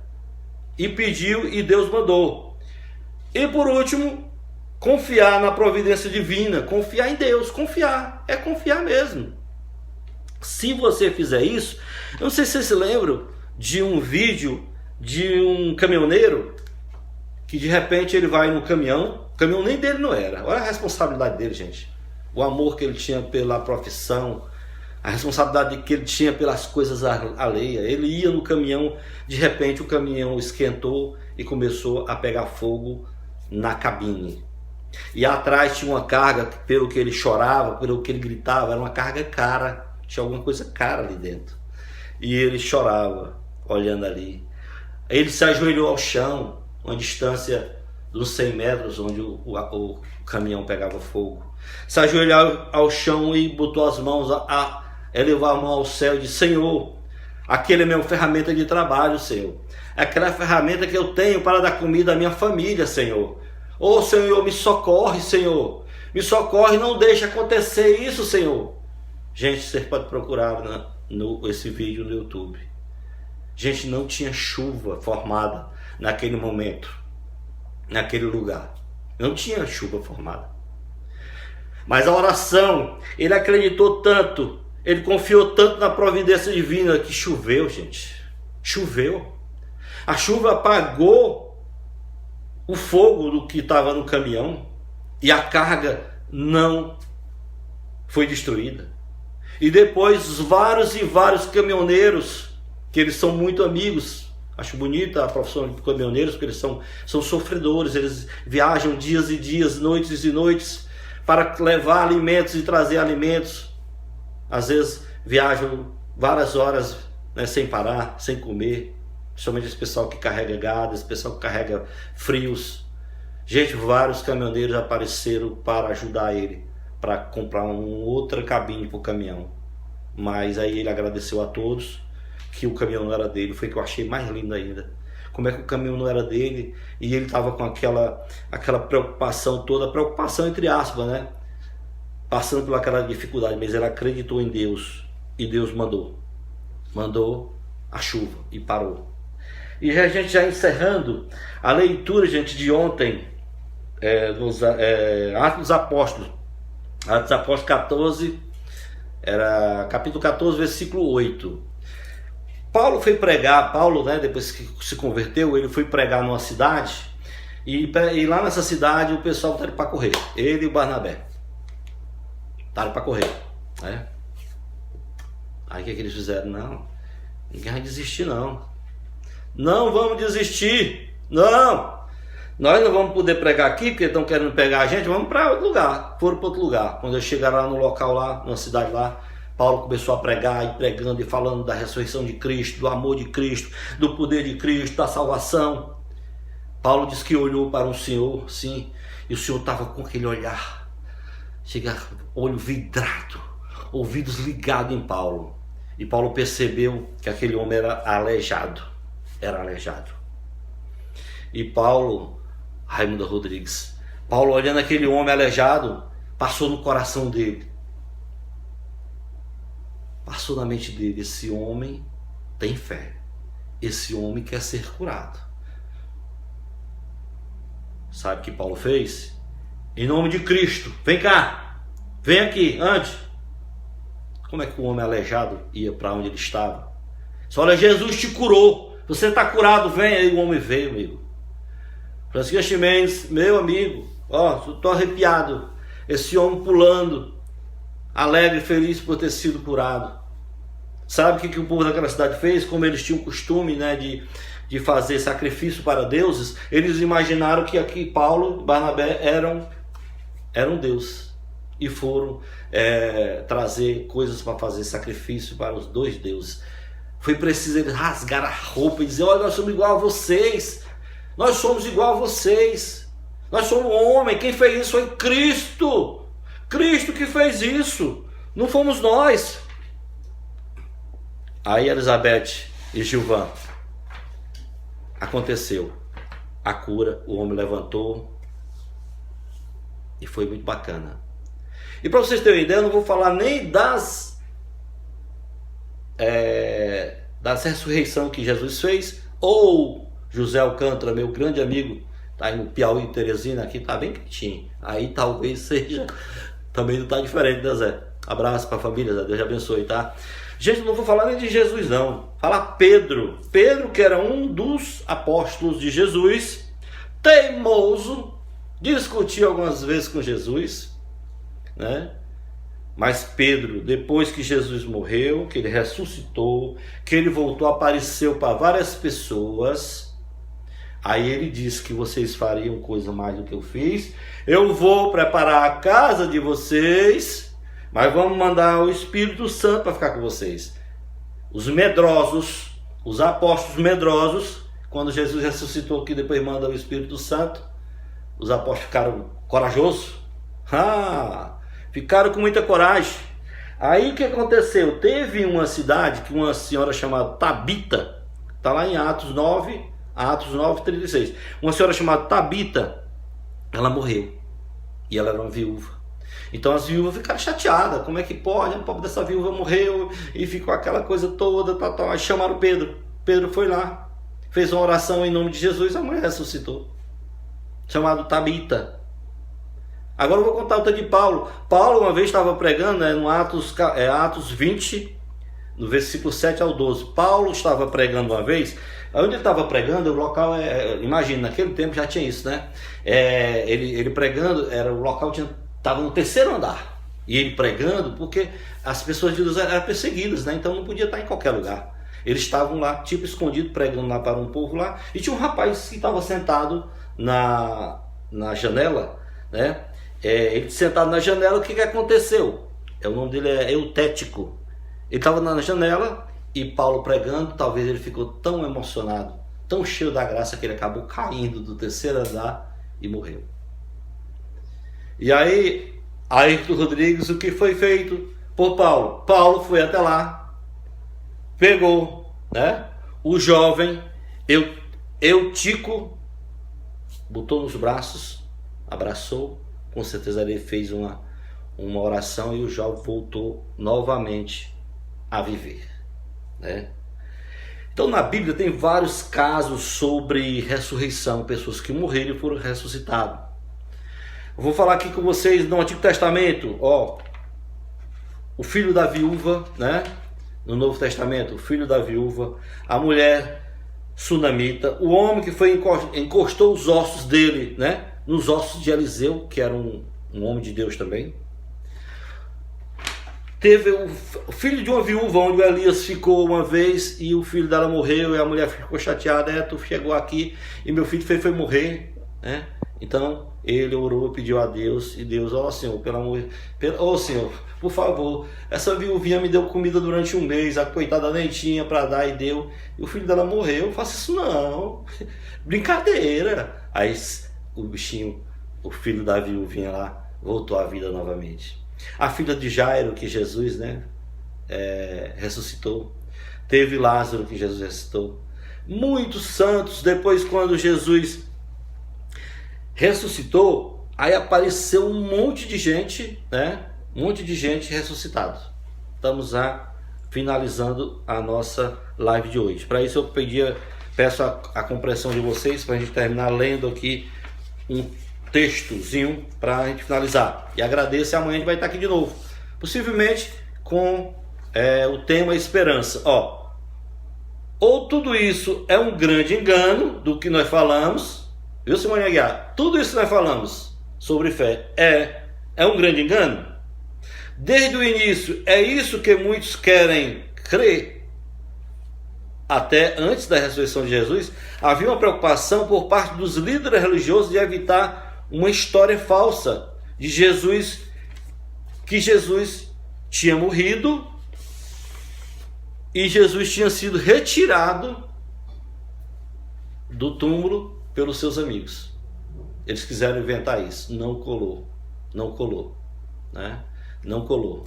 e pediu e Deus mandou. E por último, confiar na providência divina, confiar em Deus, confiar mesmo. Se você fizer isso, eu não sei se vocês se lembram de um vídeo de um caminhoneiro que de repente ele vai no caminhão, o caminhão nem dele não era, olha a responsabilidade dele, gente, o amor que ele tinha pela profissão, a responsabilidade que ele tinha pelas coisas alheias. Ele ia no caminhão, de repente o caminhão esquentou e começou a pegar fogo na cabine. E atrás tinha uma carga, pelo que ele chorava, pelo que ele gritava, era uma carga cara, tinha alguma coisa cara ali dentro. E ele chorava, olhando ali. Ele se ajoelhou ao chão, uma distância dos 100 metros, onde o caminhão pegava fogo. Se ajoelhou ao chão e botou as mãos, elevou a mão ao céu e disse: Senhor, aquele é minha ferramenta de trabalho, Senhor. Aquela ferramenta que eu tenho para dar comida à minha família, Senhor. Oh, Senhor, me socorre, Senhor. Me socorre, não deixe acontecer isso, Senhor. Gente, você pode procurar esse vídeo no YouTube. Gente, não tinha chuva formada naquele momento, naquele lugar. Não tinha chuva formada. Mas a oração, ele acreditou tanto, ele confiou tanto na providência divina que choveu, gente. Choveu. A chuva apagou o fogo do que estava no caminhão e a carga não foi destruída. E depois vários e vários caminhoneiros, que eles são muito amigos, acho bonita a profissão de caminhoneiros, porque eles são sofredores, eles viajam dias e dias, noites e noites, para levar alimentos e trazer alimentos. Às vezes viajam várias horas, né, sem parar, sem comer. Principalmente esse pessoal que carrega gado, esse pessoal que carrega frios. Gente, vários caminhoneiros apareceram para ajudar ele, para comprar uma outra cabine para o caminhão. Mas aí ele agradeceu a todos que o caminhão não era dele. Foi que eu achei mais lindo ainda. Como é que o caminhão não era dele e ele estava com aquela preocupação toda, preocupação entre aspas, né? Passando por aquela dificuldade, mas ele acreditou em Deus e Deus mandou a chuva e parou. E a gente já encerrando a leitura, gente, de ontem, Atos dos Apóstolos. Atos dos Apóstolos 14, era capítulo 14, versículo 8. Paulo foi pregar, né, depois que se converteu, ele foi pregar numa cidade, e lá nessa cidade o pessoal estava para correr, ele e o Barnabé. Estavam para correr, né? Aí o que eles fizeram? Não, ninguém vai desistir não. Não vamos desistir, não. Nós não vamos poder pregar aqui, porque estão querendo pegar a gente, vamos para outro lugar. Foram para outro lugar. Quando eu chegar lá no local lá, numa cidade lá, Paulo começou a pregar, e pregando e falando da ressurreição de Cristo, do amor de Cristo, do poder de Cristo, da salvação. Paulo disse que olhou para um senhor, sim, e o senhor estava com aquele olhar, olho vidrado, ouvidos ligados em Paulo. E Paulo percebeu que aquele homem era aleijado. E Paulo, Raimundo Rodrigues, Paulo olhando aquele homem aleijado, passou no coração dele. Passou na mente dele: esse homem tem fé. Esse homem quer ser curado. Sabe o que Paulo fez? Em nome de Cristo, vem cá, vem aqui, ande. Como é que o homem aleijado ia para onde ele estava? Só olha, Jesus te curou. Você está curado, vem. Aí o homem veio, amigo. Francisco Ximenes, meu amigo, estou arrepiado. Esse homem pulando, alegre e feliz por ter sido curado. Sabe o que o povo daquela cidade fez? Como eles tinham o costume, né, de fazer sacrifício para deuses, eles imaginaram que aqui Paulo e Barnabé eram Deus. E foram trazer coisas para fazer sacrifício para os dois deuses. Foi preciso eles rasgar a roupa e dizer: olha, nós somos igual a vocês. Nós somos igual a vocês. Nós somos homem. Quem fez isso foi Cristo. Cristo que fez isso. Não fomos nós. Aí Elizabeth e Gilvan, aconteceu a cura, o homem levantou e foi muito bacana. E para vocês terem uma ideia, eu não vou falar nem das ressurreição que Jesus fez, ou José Alcântara, meu grande amigo, tá aí no Piauí, Teresina, aqui tá bem quietinho. Aí talvez seja, também não tá diferente, né, Zé? Abraço para a família, Zé. Deus abençoe, tá? Gente, não vou falar nem de Jesus, não. Falar Pedro. Pedro, que era um dos apóstolos de Jesus, teimoso, discutiu algumas vezes com Jesus, né? Mas Pedro, depois que Jesus morreu, que ele ressuscitou, que ele voltou, apareceu para várias pessoas, Aí ele disse que vocês fariam coisa mais do que eu fiz. Eu vou preparar a casa de vocês, mas vamos mandar o Espírito Santo para ficar com vocês. Os medrosos, os apóstolos medrosos, quando Jesus ressuscitou, que depois manda o Espírito Santo, os apóstolos ficaram corajosos. Ficaram com muita coragem. Aí o que aconteceu? Teve uma cidade que uma senhora chamada Tabita, está lá em Atos 9:36. Uma senhora chamada Tabita, ela morreu. E ela era uma viúva. Então as viúvas ficaram chateadas. Como é que pode? A pobre dessa viúva morreu. E ficou aquela coisa toda. Aí chamaram Pedro. Pedro foi lá. Fez uma oração em nome de Jesus. A mulher ressuscitou. Chamado Tabita. Agora eu vou contar outra de Paulo. Paulo uma vez estava pregando, no Atos 20, no versículo 7 ao 12. Paulo estava pregando uma vez. Onde ele estava pregando, o local, imagina, naquele tempo já tinha isso, né? Ele pregando, o local estava no terceiro andar. E ele pregando, porque as pessoas de Deus eram perseguidas, né? Então não podia estar em qualquer lugar. Eles estavam lá, tipo escondido, pregando lá para um povo lá. E tinha um rapaz que estava sentado na janela, né? Ele sentado na janela, o que aconteceu? O nome dele é Eutético. Ele estava na janela e Paulo pregando, talvez ele ficou tão emocionado, tão cheio da graça, que ele acabou caindo do terceiro andar e morreu. E aí, Ayrton Rodrigues, o que foi feito por Paulo? Paulo foi até lá, pegou, né, o jovem Eutico, botou nos braços, abraçou. Com certeza ele fez uma oração e o jovem voltou novamente a viver, né? Então na Bíblia tem vários casos sobre ressurreição, pessoas que morreram e foram ressuscitadas. Eu vou falar aqui com vocês no Antigo Testamento, o filho da viúva, né? No Novo Testamento, o filho da viúva, a mulher sunamita, o homem que foi encostou os ossos dele, né? Nos ossos de Eliseu, que era um homem de Deus também. Teve o filho de uma viúva, onde o Elias ficou uma vez e o filho dela morreu e a mulher ficou chateada. Tu chegou aqui e meu filho foi morrer, né? Então ele orou, pediu a Deus e Deus, Senhor, pelo amor, Senhor, por favor, essa viuvinha me deu comida durante um mês, a coitada nem tinha para dar e deu, e o filho dela morreu. Eu faço isso não, brincadeira. Aí o bichinho, o filho da viuvinha lá, voltou à vida novamente. A filha de Jairo, que Jesus, né, ressuscitou. Teve Lázaro, que Jesus ressuscitou. Muitos santos. Depois, quando Jesus ressuscitou, aí apareceu um monte de gente, né, um monte de gente ressuscitado. Estamos finalizando a nossa live de hoje. Para isso eu peço a compreensão de vocês, para a gente terminar lendo aqui um textozinho para a gente finalizar. E agradeço, e amanhã a gente vai estar aqui de novo. Possivelmente com o tema esperança. Ou tudo isso é um grande engano do que nós falamos, viu, Simone Aguiar? Tudo isso que nós falamos sobre fé é um grande engano? Desde o início, é isso que muitos querem crer. Até antes da ressurreição de Jesus, havia uma preocupação por parte dos líderes religiosos de evitar uma história falsa de Jesus, que Jesus tinha morrido e Jesus tinha sido retirado do túmulo pelos seus amigos. Eles quiseram inventar isso, não colou, né? Não colou.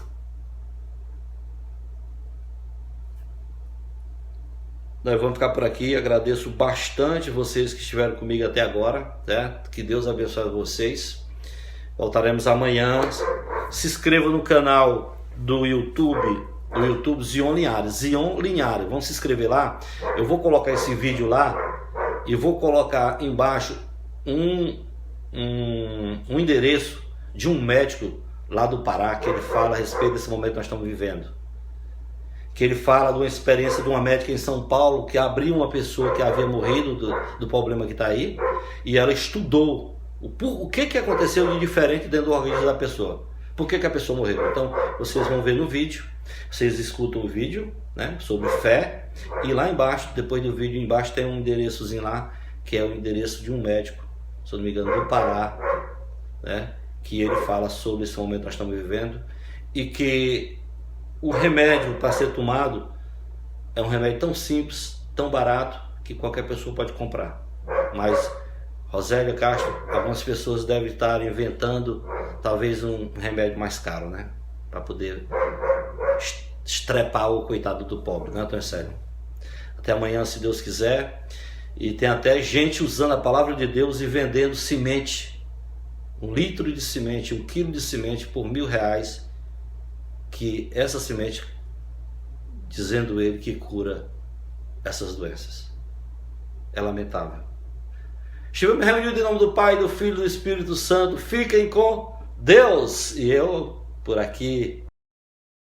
Nós vamos ficar por aqui. Agradeço bastante vocês que estiveram comigo até agora, certo? Que Deus abençoe vocês. Voltaremos amanhã. Se inscreva no canal do YouTube Zion Linhares. Vamos se inscrever lá. Eu vou colocar esse vídeo lá e vou colocar embaixo um endereço de um médico lá do Pará, que ele fala a respeito desse momento que nós estamos vivendo. Que ele fala de uma experiência de uma médica em São Paulo que abriu uma pessoa que havia morrido do problema que está aí, e ela estudou o que aconteceu de diferente dentro do organismo da pessoa. Por que a pessoa morreu? Então vocês vão ver no vídeo, vocês escutam o vídeo, né, sobre fé, e lá embaixo, depois do vídeo, embaixo tem um endereçozinho lá que é o endereço de um médico, se eu não me engano, do Pará, né? Que ele fala sobre esse momento que nós estamos vivendo, e que o remédio para ser tomado é um remédio tão simples, tão barato, que qualquer pessoa pode comprar. Mas, Rosélia Castro, algumas pessoas devem estar inventando talvez um remédio mais caro, né? Para poder estrepar o coitado do pobre, né, Antônio Célio? Até amanhã, se Deus quiser. E tem até gente usando a palavra de Deus e vendendo semente, 1 litro de semente, 1 quilo de semente por R$1.000, que essa semente, dizendo ele que cura essas doenças. É lamentável. Estivemos reunidos em nome do Pai, do Filho e do Espírito Santo. Fiquem com Deus. E eu, por aqui,